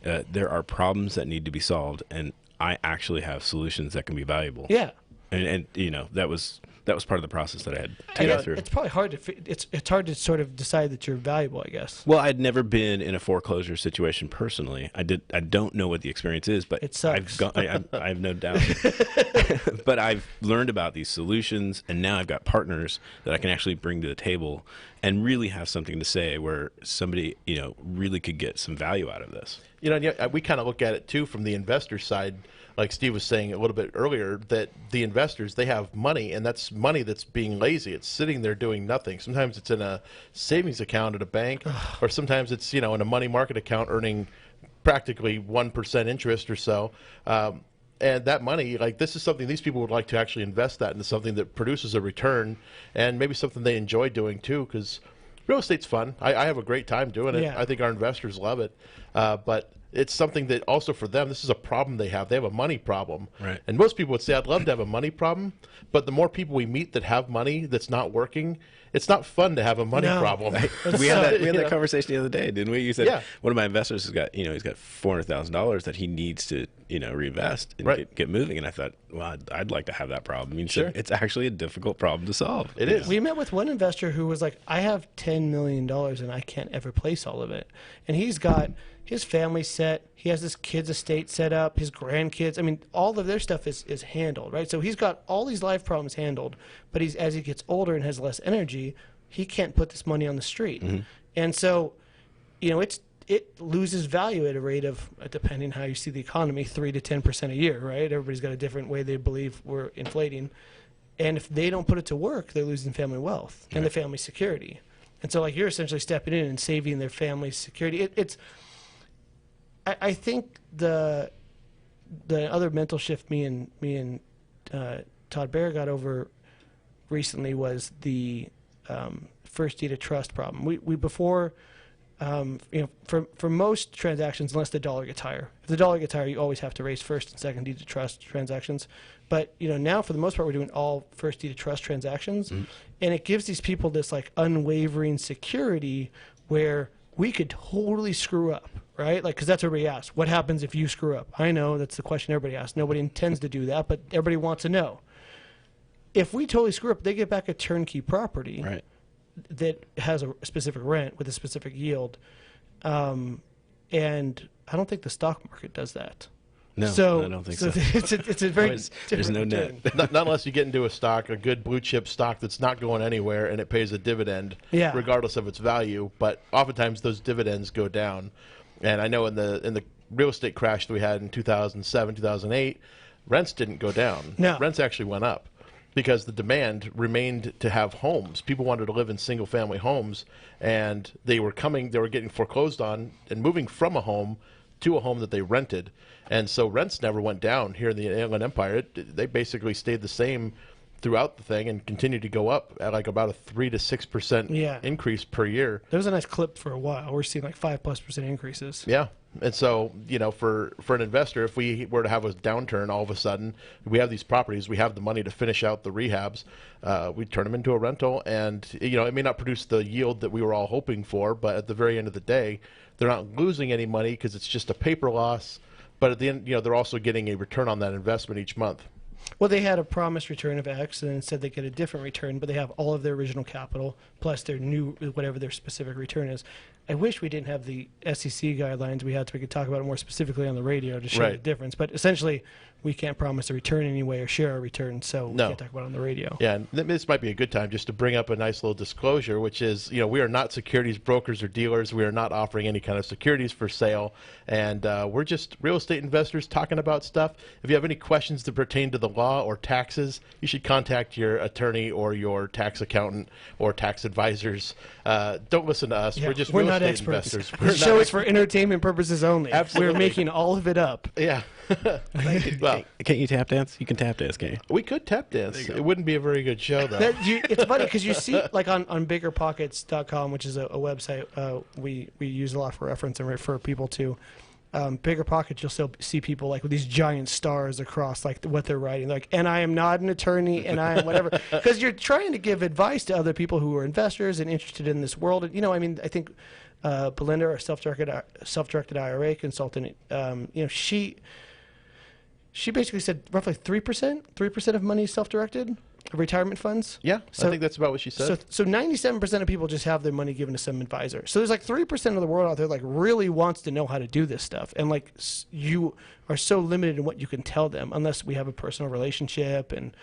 there are problems that need to be solved, and I actually have solutions that can be valuable. Yeah. and that was part of the process that I had to go through. It's probably hard it's hard to sort of decide that you're valuable, I guess. Well, I'd never been in a foreclosure situation personally. I don't know what the experience is, but it sucks. I have no doubt. But I've learned about these solutions, and now I've got partners that I can actually bring to the table and really have something to say where somebody, really could get some value out of this. We kind of look at it too from the investor side. Like Steve was saying a little bit earlier, that the investors, they have money, and that's money that's being lazy. It's sitting there doing nothing. Sometimes it's in a savings account at a bank, or sometimes it's, in a money market account earning practically 1% interest or so. And that money, this is something these people would like to actually invest that into something that produces a return, and maybe something they enjoy doing too, because real estate's fun. I have a great time doing it. Yeah. I think our investors love it. But it's something that also for them, this is a problem they have. They have a money problem. Right. And most people would say, I'd love to have a money problem. But the more people we meet that have money that's not working, it's not fun to have a money problem. We had that conversation the other day, didn't we? You said one of my investors has got, he's got $400,000 that he needs to, reinvest and get moving. And I thought, well, I'd like to have that problem. It's actually a difficult problem to solve. It is. We met with one investor who was like, I have $10 million and I can't ever place all of it. And he's got his family set. He has his kids' estate set up, his grandkids. I mean, all of their stuff is handled, right? So he's got all these life problems handled, but as he gets older and has less energy, he can't put this money on the street. Mm-hmm. And so, it loses value at a rate of, depending how you see the economy, 3 to 10% a year, right? Everybody's got a different way they believe we're inflating. And if they don't put it to work, they're losing family wealth and the family security. And so, you're essentially stepping in and saving their family's security. I think the other mental shift me and Todd Baer got over recently was the first deed of trust problem. We before, for most transactions, unless the dollar gets higher. If the dollar gets higher, you always have to raise first and second deed of trust transactions. But now for the most part, we're doing all first deed of trust transactions, and it gives these people this unwavering security where we could totally screw up, right? Because that's what everybody asks. What happens if you screw up? I know that's the question everybody asks. Nobody intends to do that, but everybody wants to know. If we totally screw up, they get back a turnkey property that has a specific rent with a specific yield. And I don't think the stock market does that. No, I don't think so. It's a very there's no net. Not unless you get into a good blue chip stock that's not going anywhere and it pays a dividend, regardless of its value. But oftentimes those dividends go down. And I know in the real estate crash that we had in 2007, 2008, rents didn't go down. No. Rents actually went up because the demand remained to have homes. People wanted to live in single family homes, and they were getting foreclosed on and moving from a home to a home that they rented. And so rents never went down here in the Inland Empire. They basically stayed the same throughout the thing and continued to go up at about a 3 to 6% increase per year. There was a nice clip for a while. We're seeing 5+% increases. Yeah. And so, for an investor, if we were to have a downturn all of a sudden, we have these properties, we have the money to finish out the rehabs, we turn them into a rental, and, it may not produce the yield that we were all hoping for, but at the very end of the day, they're not losing any money because it's just a paper loss. But at the end, they're also getting a return on that investment each month. Well, they had a promised return of X, and instead they get a different return, but they have all of their original capital plus their new, whatever their specific return is. I wish we didn't have the SEC guidelines we had so we could talk about it more specifically on the radio to show the difference. But essentially, we can't promise a return anyway or share a return, so we can't talk about it on the radio. Yeah, and this might be a good time just to bring up a nice little disclosure, which is, we are not securities brokers or dealers. We are not offering any kind of securities for sale, and we're just real estate investors talking about stuff. If you have any questions that pertain to the law or taxes, you should contact your attorney or your tax accountant or tax advisors. Don't listen to us. Yeah, we're just we're real not estate experts. investors. This show is for entertainment purposes only. Absolutely. We're making all of it up. Yeah. Well, can't you tap dance? You can tap dance, can't you? We could tap dance. It wouldn't be a very good show, though. It's funny because you see, on biggerpockets.com, which is a website we use a lot for reference and refer people to. Bigger Pockets, you'll still see people with these giant stars across what they're writing, and I am not an attorney, and I am whatever, because you're trying to give advice to other people who are investors and interested in this world. I think Belinda, our self-directed IRA consultant, she basically said roughly 3% of money is self-directed, retirement funds. Yeah, I think that's about what she said. So 97% of people just have their money given to some advisor. So there's like 3% of the world out there like really wants to know how to do this stuff, and like you are so limited in what you can tell them unless we have a personal relationship, and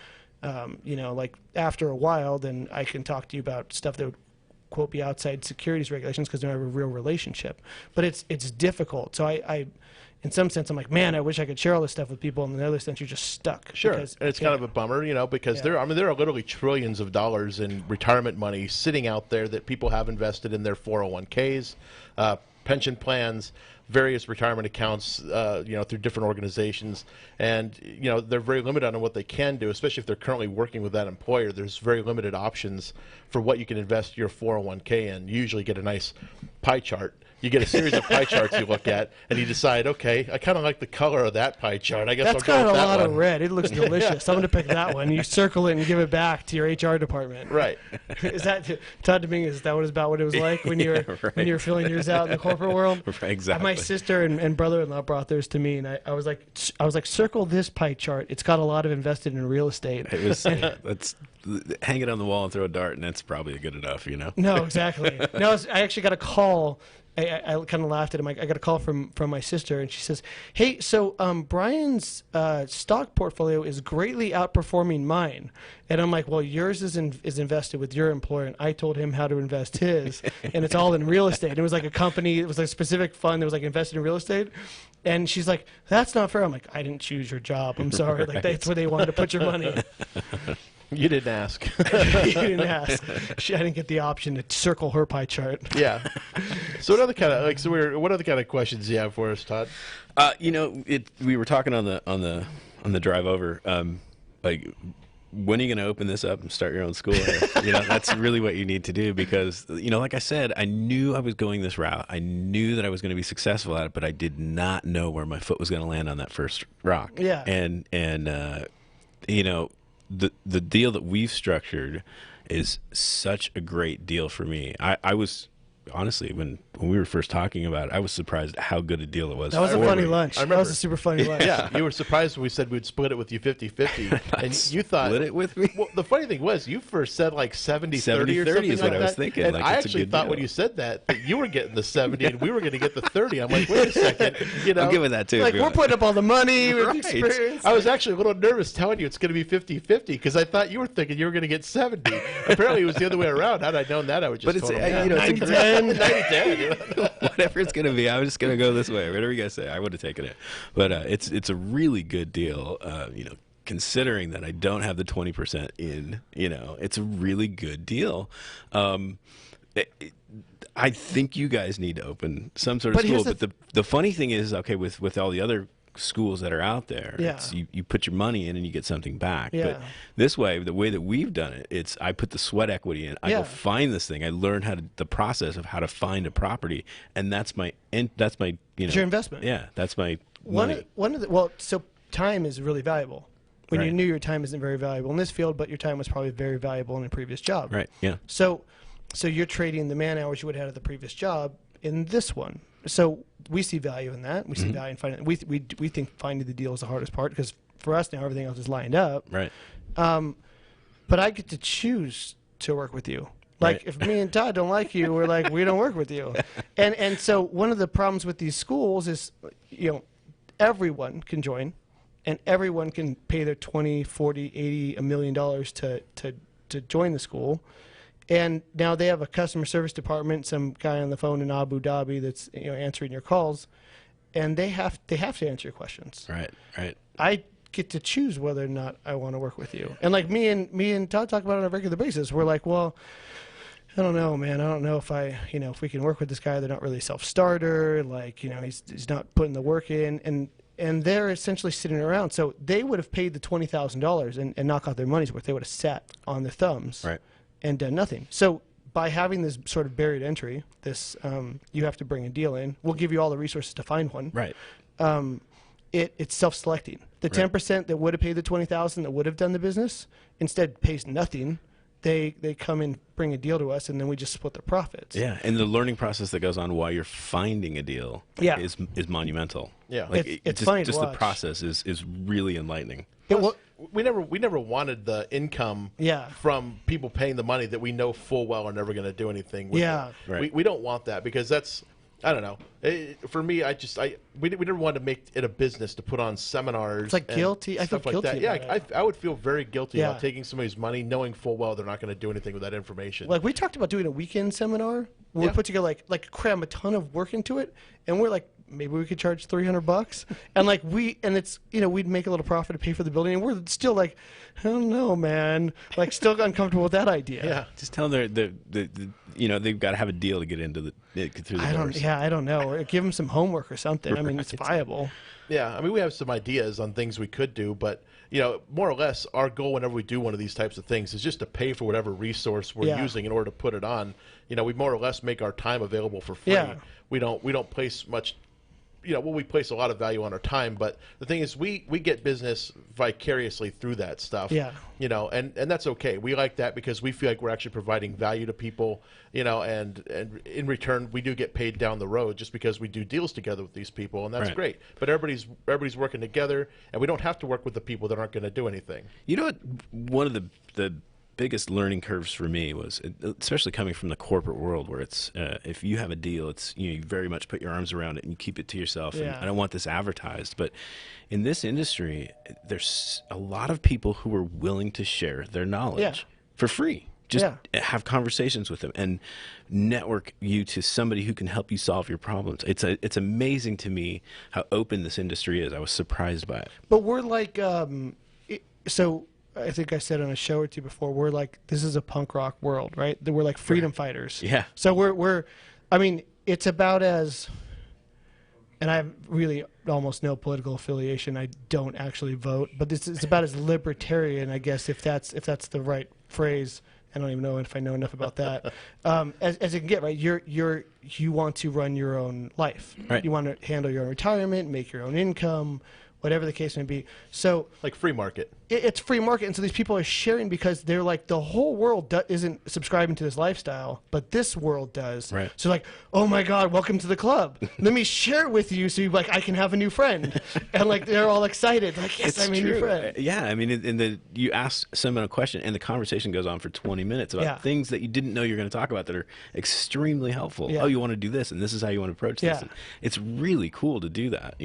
like after a while, then I can talk to you about stuff that would quote be outside securities regulations because we have a real relationship. But it's difficult. So I in some sense, I'm like, man, I wish I could share all this stuff with people. And in the other sense, you're just stuck. Sure, and it's kind of a bummer, because there are literally trillions of dollars in retirement money sitting out there that people have invested in their 401ks, pension plans, various retirement accounts, through different organizations, and they're very limited on what they can do, especially if they're currently working with that employer. There's very limited options for what you can invest your 401k in. You usually get a nice pie chart. You get a series of pie charts you look at, and you decide, okay, I kind of like the color of that pie chart. I guess that's I'll go with that one. That's got a lot of red. It looks delicious. I'm going to pick that one. You circle it and give it back to your HR department. Right. Is that, Todd Dominguez, is that what it was like when you were filling yours out in the corporate world? Right, exactly. My sister and brother-in-law brought theirs to me, and I was like, circle this pie chart. It's got a lot of invested in real estate. It was let's hang it on the wall and throw a dart, and that's probably good enough, No, exactly. No, I actually got a call. I kind of laughed at him. I got a call from my sister, and she says, hey, so Brian's stock portfolio is greatly outperforming mine. And I'm like, well, yours is invested with your employer, and I told him how to invest his, and it's all in real estate. And it was like a company, it was like a specific fund that was like invested in real estate. And she's like, that's not fair. I'm like, I didn't choose your job. I'm sorry. Like, that's where they wanted to put your money. You didn't ask. You didn't ask. I didn't get the option to circle her pie chart. Yeah. So what other kind of questions do you have for us, Todd? We were talking on the drive over, when are you going to open this up and start your own school? That's really what you need to do because, like I said, I knew I was going this route. I knew that I was going to be successful at it, but I did not know where my foot was going to land on that first rock. Yeah. And the deal that we've structured is such a great deal for me. I was honestly, when we were first talking about it, I was surprised at how good a deal it was. That was a funny lunch. That was a super funny lunch. Yeah, you were surprised when we said we'd split it with you 50-50. And you thought... Split it with me? Well, the funny thing was, you first said like 70-30 or something is like what that. I was thinking. And like, I actually thought when you said that you were getting the 70 and we were going to get the 30. I'm like, wait a second. I'm giving that too. Like, we're putting up all the money with Right. experience. I was actually a little nervous telling you it's going to be 50-50 because I thought you were thinking you were going to get 70. Apparently, it was the other way around. Had I known that, I would just But it's, it's 90-10. whatever it's going to be, I'm just going to go this way. Whatever you guys say, I would have taken it. But it's a really good deal, considering that I don't have the 20% in, it's a really good deal. I think you guys need to open some sort of school. But the funny thing is, okay, with all the other schools that are out there, it's you put your money in and you get something back. But this way, the way that we've done it, it's I put the sweat equity in. I go find this thing. I learn the process of how to find a property, and that's my It's your investment. Yeah, that's my money. So time is really valuable. When you knew your time isn't very valuable in this field, but your time was probably very valuable in a previous job. Right. Yeah. So you're trading the man hours you would have had at the previous job in this one. So we see value in that. We see value in finding. We think finding the deal is the hardest part because for us now everything else is lined up. Right. But I get to choose to work with you. Like if me and Todd don't like you, we're like we don't work with you. And so one of the problems with these schools is everyone can join, and everyone can pay their $20, $40, $80, $1 million to join the school. And now they have a customer service department, some guy on the phone in Abu Dhabi that's answering your calls, and they have to answer your questions. Right. I get to choose whether or not I want to work with you. And like me and Todd talk about it on a regular basis. We're like, well, I don't know, man. I don't know if if we can work with this guy. They're not really self-starter. Like, he's not putting the work in, and they're essentially sitting around. So they would have paid the $20,000 and knock out their money's worth. They would have sat on their thumbs. Right. And done nothing. So by having this sort of buried entry, this you have to bring a deal in. We'll give you all the resources to find one. Right. It's self-selecting. The 10% that would have paid the $20,000 that would have done the business instead pays nothing they come and bring a deal to us, and then we just split the profits. Yeah, and the learning process that goes on while you're finding a deal is monumental. Yeah, like, it's funny to just the watch. process is really enlightening. Plus, we never wanted the income Yeah. from people paying the money that we know full well are never going to do anything with. Yeah. it. Right. We don't want that, because that's, I don't know. For me, we never wanted to make it a business to put on seminars. It's like and guilty. I feel stuff like guilty that. Yeah, about it. I would feel very guilty Yeah. about taking somebody's money, knowing full well they're not going to do anything with that information. Like, we talked about doing a weekend seminar where Yeah. we put together like cram a ton of work into it, and we're like, maybe we could charge $300, and like it's we'd make a little profit to pay for the building, and we're still like, I don't know, man, like still uncomfortable with that idea. Yeah. Just tell them they've got to have a deal to get into through the doors. I don't know. Or give them some homework or something. I mean, it's viable. Yeah, I mean, we have some ideas on things we could do, but, more or less, our goal whenever we do one of these types of things is just to pay for whatever resource we're using in order to put it on. We more or less make our time available for free. Yeah. We don't place much, we place a lot of value on our time, but the thing is we get business vicariously through that stuff. Yeah. And that's okay. We like that because we feel like we're actually providing value to people, and in return we do get paid down the road just because we do deals together with these people, and that's Right. great. But everybody's working together, and we don't have to work with the people that aren't going to do anything. You know what? One of the biggest learning curves for me was, especially coming from the corporate world, where it's if you have a deal, it's you very much put your arms around it and you keep it to yourself. And Yeah. I don't want this advertised, but in this industry, there's a lot of people who are willing to share their knowledge for free. Just have conversations with them and network you to somebody who can help you solve your problems. It's amazing to me how open this industry is. I was surprised by it. But we're like, so I think I said on a show or two before, we're like, this is a punk rock world, right? That we're like freedom fighters. Yeah. So we're, I mean, it's about as, and I have really almost no political affiliation. I don't actually vote, but it's about as libertarian, I guess, if that's the right phrase. I don't even know if I know enough about that. As it can get, right? You want to run your own life. Right. You want to handle your own retirement, make your own income, whatever the case may be. So Like free market. it's free market, and so these people are sharing because they're like, the whole world isn't subscribing to this lifestyle, but this world does. Right. So like, oh my God, welcome to the club. Let me share it with you, so I can have a new friend, and like they're all excited, like, yes, I'm a new friend. Yeah, I mean, you ask someone a question, and the conversation goes on for 20 minutes about things that you didn't know you were going to talk about that are extremely helpful. Yeah. Oh, you want to do this, and this is how you want to approach this. Yeah. And it's really cool to do that.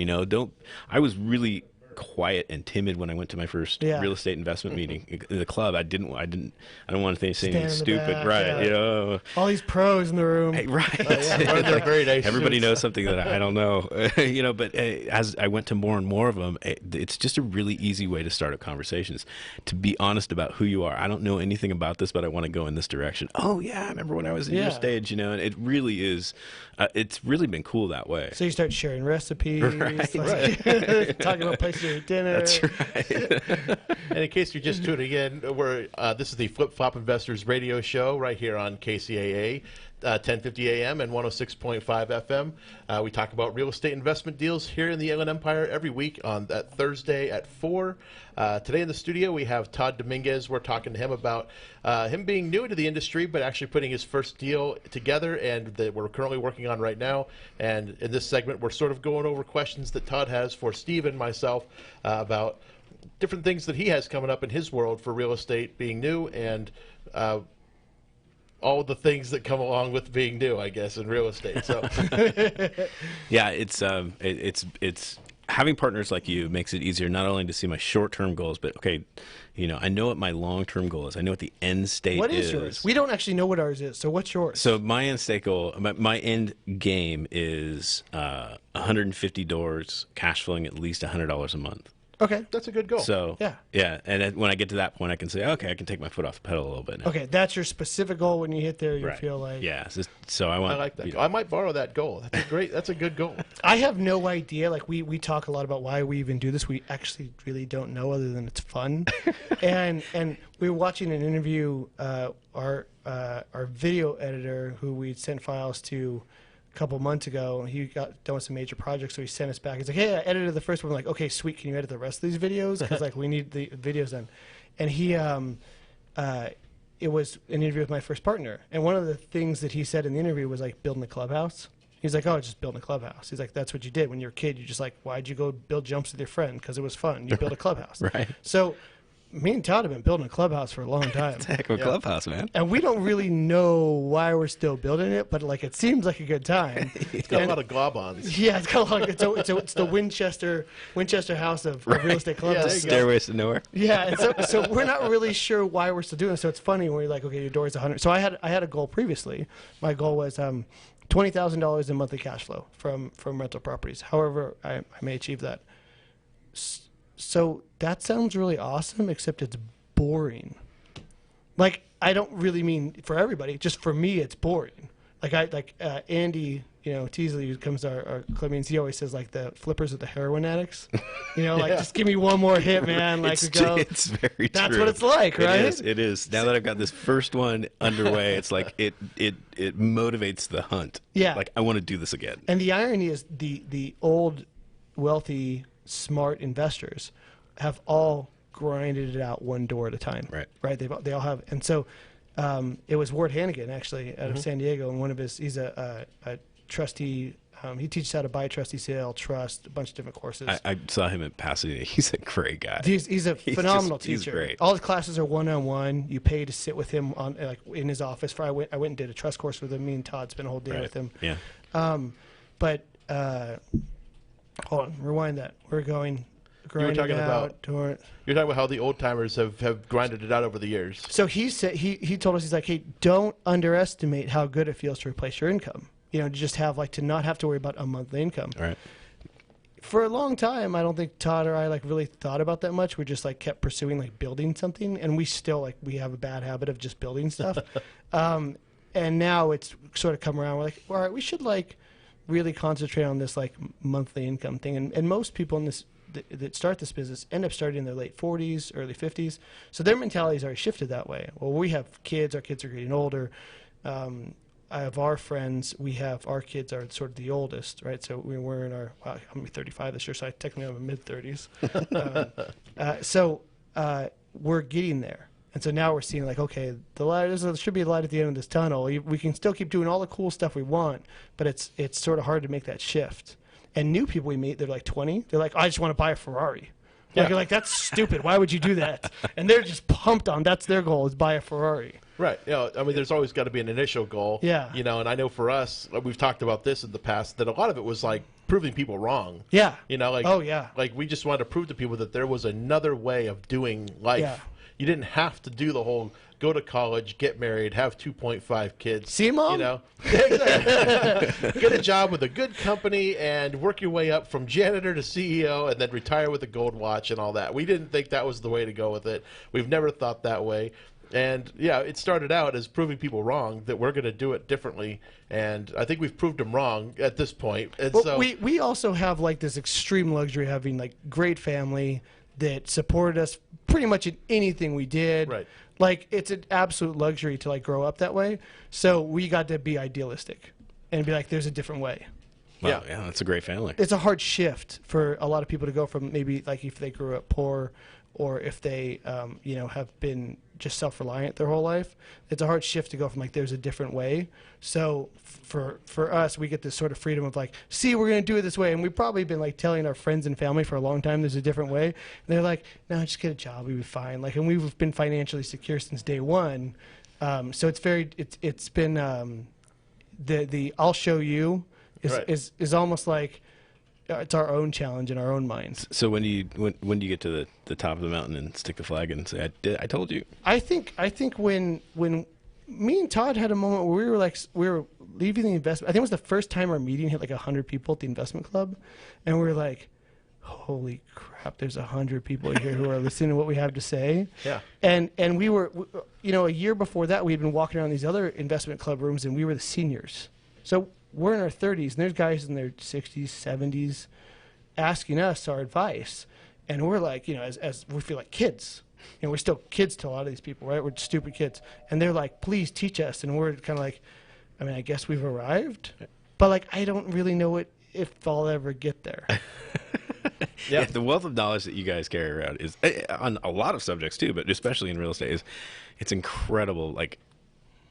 I was really quiet and timid when I went to my first real estate investment meeting in the club. I don't want to say anything stupid, back, right? All these pros in the room, right? They're very nice. Everybody knows something that I don't know, But as I went to more and more of them, it's just a really easy way to start up conversations. To be honest about who you are. I don't know anything about this, but I want to go in this direction. Oh yeah, I remember when I was in your stage, and it really is. It's really been cool that way. So you start sharing recipes, Right. talking about places to eat dinner. That's right. And in case you're just tuning in, this is the Flip Flop Investors radio show right here on KCAA, 1050 AM and 106.5 FM. We talk about real estate investment deals here in the Inland Empire every week on that Thursday at 4. Today in the studio we have Todd Dominguez. We're talking to him about him being new to the industry, but actually putting his first deal together, and that we're currently working on right now. And in this segment, we're sort of going over questions that Todd has for Steve and myself about different things that he has coming up in his world for real estate, being new, and all the things that come along with being new, I guess, in real estate. So, yeah, it's having partners like you makes it easier not only to see my short-term goals, but I know what my long-term goal is. I know what the end state is. What is yours? We don't actually know what ours is. So what's yours? So my end state goal, my end game is 150 doors, cash flowing at least $100 a month. Okay. That's a good goal. So, yeah. And then when I get to that point, I can say, okay, I can take my foot off the pedal a little bit now. Okay, that's your specific goal. When you hit there, you feel like... Yeah, so I like that. I might borrow that goal. That's a good goal. I have no idea. Like, we talk a lot about why we even do this. We actually really don't know, other than it's fun. and we were watching an interview, our video editor, who we'd sent files to couple months ago, he got done with some major projects, so he sent us back. He's like, hey, I edited the first one. I'm like, okay, sweet, can you edit the rest of these videos? Because like we need the videos done. And it was an interview with my first partner. And one of the things that he said in the interview was like building a clubhouse. He's like, oh, just building a clubhouse. He's like, that's what you did when you were a kid. You just like, why'd you go build jumps with your friend? Because it was fun. You build a clubhouse. Right. So me and Todd have been building a clubhouse for a long time. It's a heck of a clubhouse, man. And we don't really know why we're still building it, but like it seems like a good time. It's got a lot of glob-ons. Yeah, it's got a lot. It's the Winchester House of real estate clubs. Stairways to nowhere. Yeah, and so we're not really sure why we're still doing it. So it's funny when you're like, okay, your door is 100. So I had a goal previously. My goal was $20,000 in monthly cash flow from rental properties. However, I may achieve that. So that sounds really awesome, except it's boring. Like, I don't really mean for everybody. Just for me, it's boring. Like Andy, Teasley, who comes to our club meetings, he always says like the flippers are the heroin addicts. Just give me one more hit, man. Like it's very That's true. what it's like, right? It is. Now that I've got this first one underway, it's like it motivates the hunt. Yeah. Like I want to do this again. And the irony is the old, wealthy, smart investors have all grinded it out one door at a time. Right. They all have. And so it was Ward Hannigan actually out of San Diego, and he's a trustee. He teaches how to buy trustee sale, trust, a bunch of different courses. I saw him at Pasadena. He's a great guy. He's a phenomenal teacher. He's great. All his classes are one-on-one. You pay to sit with him in his office. I went and did a trust course with him. Me and Todd spent a whole day with him. Yeah. But hold on, rewind that. We're going. You were talking about how the old timers have grinded it out over the years. So he said he told us, he's like, hey, don't underestimate how good it feels to replace your income. To just have to not have to worry about a monthly income. Right. For a long time, I don't think Todd or I really thought about that much. We just kept pursuing building something, and we still we have a bad habit of just building stuff. And now it's sort of come around. We're like, all right, we should really concentrate on this monthly income thing. And most people in this that start this business end up starting in their late 40s, early 50s. So their mentality's already shifted that way. Well, we have kids. Our kids are getting older. I have our friends. Our kids are sort of the oldest, right? So we're in our, I'm going to be 35 this year, so technically I'm in mid-30s. So we're getting there. And so now we're seeing okay, the light, there should be a light at the end of this tunnel. We can still keep doing all the cool stuff we want, but it's sort of hard to make that shift. And new people we meet, they're 20. They're like, I just want to buy a Ferrari. You're like, that's stupid. Why would you do that? And they're just pumped on. That's their goal, is buy a Ferrari. Right. There's always got to be an initial goal. Yeah. And I know for us, we've talked about this in the past, that a lot of it was proving people wrong. Yeah. Oh yeah. We just wanted to prove to people that there was another way of doing life. Yeah. You didn't have to do the whole go to college, get married, have 2.5 kids. See, Mom? Get a job with a good company and work your way up from janitor to CEO and then retire with a gold watch and all that. We didn't think that was the way to go with it. We've never thought that way. And, it started out as proving people wrong, that we're going to do it differently. And I think we've proved them wrong at this point. And so we also have, this extreme luxury of having, great family that supported us pretty much in anything we did. Right. It's an absolute luxury to grow up that way. So we got to be idealistic and be there's a different way. Wow, yeah, that's a great family. It's a hard shift for a lot of people to go from maybe if they grew up poor or if they, have been just self-reliant their whole life. It's a hard shift to go from there's a different way. So for us, we get this sort of freedom of see, we're going to do it this way. And we've probably been telling our friends and family for a long time there's a different way. And they're like, no, just get a job. We'll be fine. And we've been financially secure since day one. So it's been the I'll show you is almost it's our own challenge in our own minds. So when do you get to the top of the mountain and stick the flag and say, I told you? I think when me and Todd had a moment where we were leaving the investment. I think it was the first time our meeting hit 100 people at the investment club, and we were like, holy crap, there's 100 people here who are listening to what we have to say. Yeah. And we were, a year before that, we had been walking around these other investment club rooms, and we were the seniors. So we're in our 30s, and there's guys in their 60s, 70s asking us our advice. And we're as we feel like kids. We're still kids to a lot of these people, right? We're stupid kids. And they're like, please teach us. And we're kind of I guess we've arrived. But I don't really know what if I'll ever get there. Yeah, the wealth of knowledge that you guys carry around is on a lot of subjects too, but especially in real estate, it's incredible. Like,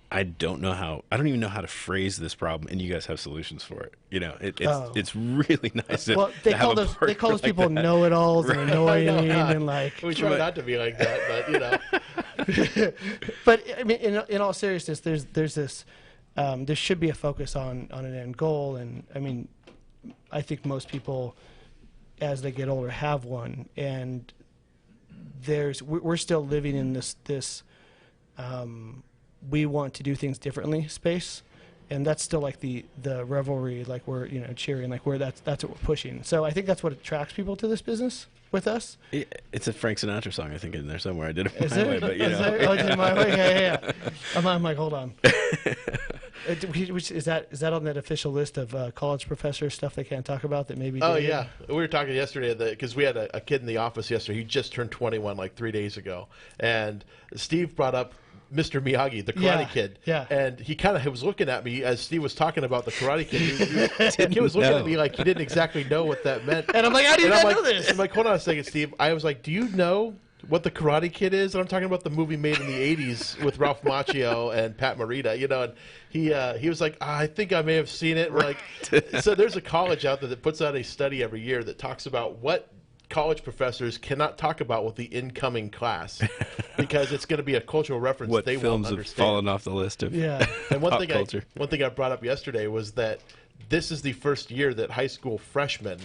I don't even know how to phrase this problem, and you guys have solutions for it. You know, it's really nice. Well, they call those people know-it-alls and annoying and like. We try not to be like that, but you know. But I mean, in all seriousness, there's this. There should be a focus on an end goal, and I mean, I think most people, as they get older, have one, and we're still living in this we want to do things differently space, and that's still like the revelry, like we're cheering, like that's what we're pushing. So I think that's what attracts people to this business with us. It's a Frank Sinatra song, I think, in there somewhere. I did it Is my it? way, but you know. Oh, it's in my way. Yeah. I'm like, hold on. Which is that on that official list of college professor stuff they can't talk about that maybe? Oh yeah, we were talking yesterday because we had a kid in the office yesterday. He just turned 21 like 3 days ago, and Steve brought up Mr. Miyagi, the Karate Kid. Yeah. And he kind of was looking at me as Steve was talking about the Karate Kid. He was looking at me like he didn't exactly know what that meant. And I'm like, how do you not know this? And I'm like, hold on a second, Steve. I was like, do you know what the Karate Kid is? And I'm talking about the movie made in the 80s with Ralph Macchio and Pat Morita, you know, and he was like, I think I may have seen it. Right. Like, so there's a college out there that puts out a study every year that talks about what college professors cannot talk about with the incoming class because it's going to be a cultural reference what they films won't have understand. fallen off the list of And pop culture. one thing I brought up yesterday was that this is the first year that high school freshmen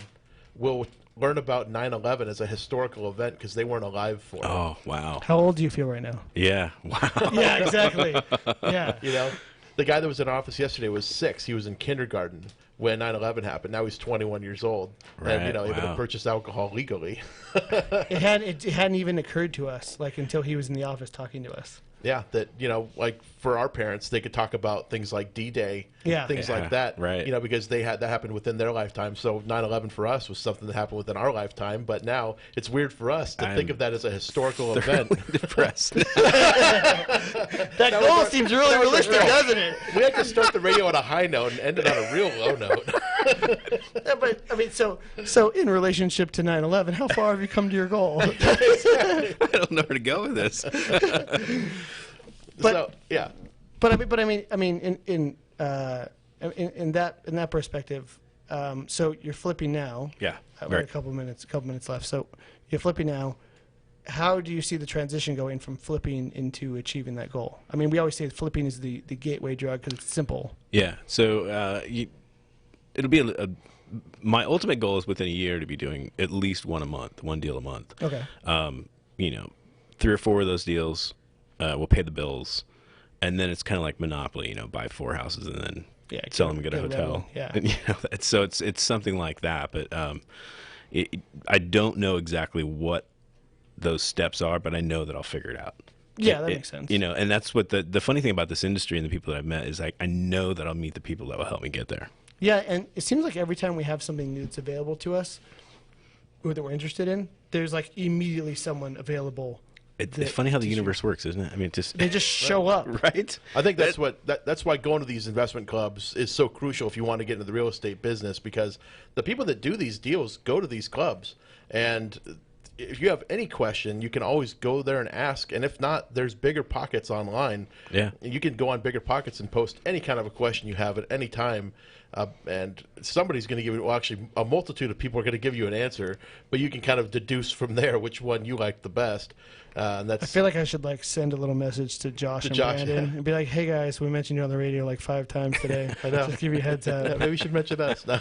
will learn about 9/11 as a historical event because they weren't alive for it. Oh, wow. How old do you feel right now? Yeah. Wow. Yeah, exactly. Yeah. You know, the guy that was in office yesterday was 6. He was in kindergarten when 9/11 happened. Now he's 21 years old, and able to purchase alcohol legally. It hadn't even occurred to us until he was in the office talking to us. Yeah, that like for our parents, they could talk about things like D-Day, things like that, right? Because that happened within their lifetime. So 9/11 for us was something that happened within our lifetime. But now it's weird for us to think of that as a historical event. Depressed. That goal seems really realistic, doesn't it? We had to start the radio on a high note and end it on a real low note. But I mean, so in relationship to 9/11, how far have you come to your goal? I don't know where to go with this. But I mean, in that perspective, so you're flipping now. Yeah. We have a couple minutes left. So you're flipping now. How do you see the transition going from flipping into achieving that goal? I mean, we always say flipping is the gateway drug because it's simple. Yeah. So it'll be my ultimate goal is within a year to be doing at least one deal a month. Okay. 3 or 4 of those deals will pay the bills, and then it's kind of like Monopoly, buy 4 houses and then sell them and get a hotel. Yeah. And, so it's something like that. But I don't know exactly what those steps are, but I know that I'll figure it out. Yeah, that makes sense. And that's what the funny thing about this industry and the people that I've met is I know that I'll meet the people that will help me get there. Yeah, and it seems like every time we have something new that's available to us or that we're interested in, there's like immediately someone available. It's funny how the universe works, isn't it? I mean, they just show up, right? I think that's why going to these investment clubs is so crucial if you want to get into the real estate business, because the people that do these deals go to these clubs, and if you have any question, you can always go there and ask. And if not, there's Bigger Pockets online. Yeah, you can go on Bigger Pockets and post any kind of a question you have at any time. And somebody's going to give you, well, actually, a multitude of people are going to give you an answer, but you can kind of deduce from there which one you like the best. And that's. I feel like I should send a little message to Josh and Brandon and be like, "Hey guys, we mentioned you on the radio like 5 times today. I know. Just give you a heads up. Yeah, maybe we should mention us." No.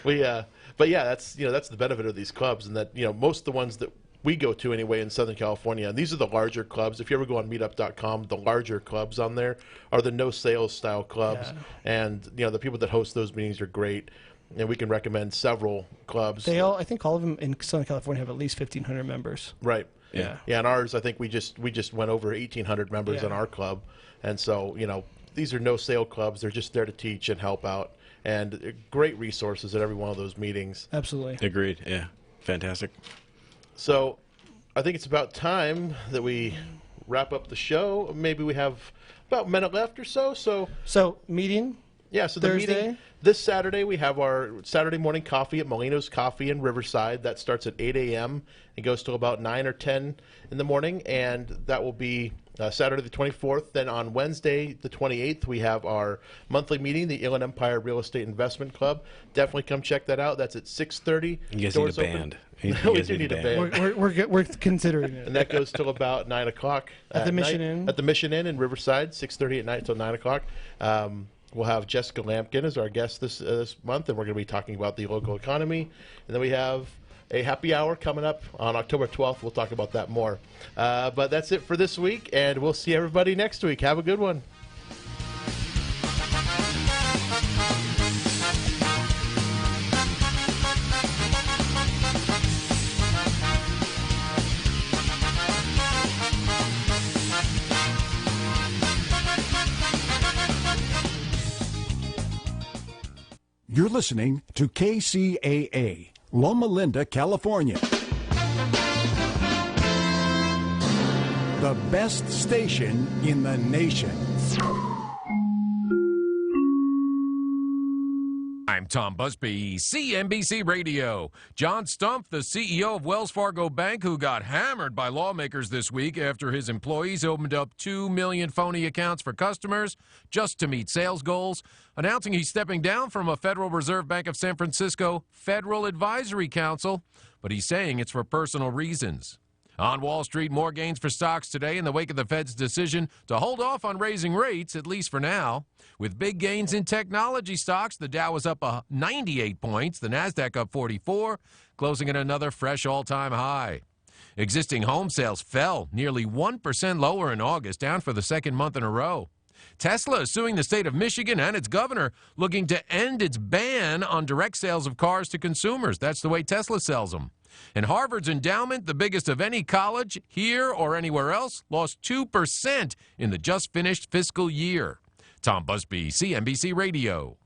But yeah, that's the benefit of these clubs, and that most of the ones that we go to anyway in Southern California, and these are the larger clubs. If you ever go on meetup.com, the larger clubs on there are the no sales style clubs. Yeah. And the people that host those meetings are great, and we can recommend several clubs. I think all of them in Southern California have at least 1,500 members. Right. Yeah. Yeah, and ours, I think we just went over 1,800 members in our club. And so, these are no sale clubs. They're just there to teach and help out, and great resources at every one of those meetings. Absolutely. Agreed. Yeah. Fantastic. So I think it's about time that we wrap up the show. Maybe we have about a minute left or so. So meeting Yeah, so the Thursday? meeting this Saturday, we have our Saturday morning coffee at Molino's Coffee in Riverside. That starts at 8 a.m. and goes till about 9 or 10 in the morning, and that will be Saturday the 24th. Then on Wednesday the 28th, we have our monthly meeting, the Inland Empire Real Estate Investment Club. Definitely come check that out. That's at 6:30. You guys Doors need a open. band. We do need a band. We're considering it. And that goes till about 9 o'clock. At the Mission night. Inn? At the Mission Inn in Riverside, 6:30 at night till 9 o'clock. We'll have Jessica Lampkin as our guest this month, and we're going to be talking about the local economy. And then we have a happy hour coming up on October 12th. We'll talk about that more. But that's it for this week, and we'll see everybody next week. Have a good one. You're listening to KCAA, Loma Linda, California. The best station in the nation. I'm Tom Busby, CNBC Radio. John Stumpf, the CEO of Wells Fargo Bank, who got hammered by lawmakers this week after his employees opened up 2 million phony accounts for customers just to meet sales goals, announcing he's stepping down from a Federal Reserve Bank of San Francisco Federal Advisory Council, but he's saying it's for personal reasons. On Wall Street, more gains for stocks today in the wake of the Fed's decision to hold off on raising rates, at least for now. With big gains in technology stocks, the Dow was up 98 points, the Nasdaq up 44, closing at another fresh all-time high. Existing home sales fell nearly 1% lower in August, down for the second month in a row. Tesla is suing the state of Michigan and its governor, looking to end its ban on direct sales of cars to consumers. That's the way Tesla sells them. And Harvard's endowment, the biggest of any college here or anywhere else, lost 2% in the just finished fiscal year. Tom Busby, CNBC Radio.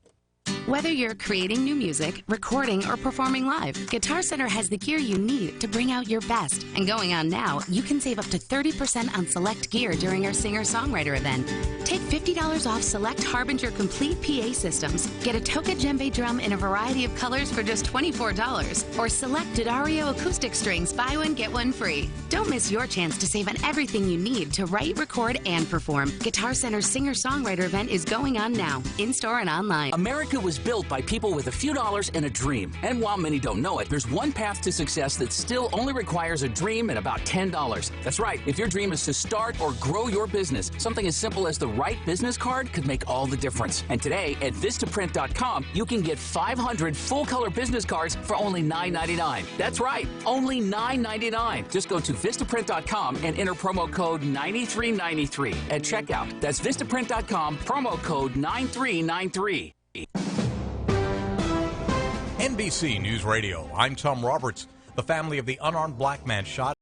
Whether you're creating new music, recording, or performing live, Guitar Center has the gear you need to bring out your best. And going on now, you can save up to 30% on select gear during our singer-songwriter event. Take $50 off select Harbinger complete PA systems. Get a Toka djembe drum in a variety of colors for just $24. Or select D'Addario acoustic strings, buy one, get one free. Don't miss your chance to save on everything you need to write, record, and perform. Guitar Center's singer-songwriter event is going on now, in-store and online. America was built by people with a few dollars and a dream. And while many don't know it, there's one path to success that still only requires a dream and about $10. That's right. If your dream is to start or grow your business, something as simple as the right business card could make all the difference. And today at Vistaprint.com, you can get 500 full-color business cards for only $9.99. That's right, only $9.99. Just go to Vistaprint.com and enter promo code 9393 at checkout. That's Vistaprint.com, promo code 9393. NBC News Radio. I'm Tom Roberts. The family of the unarmed black man shot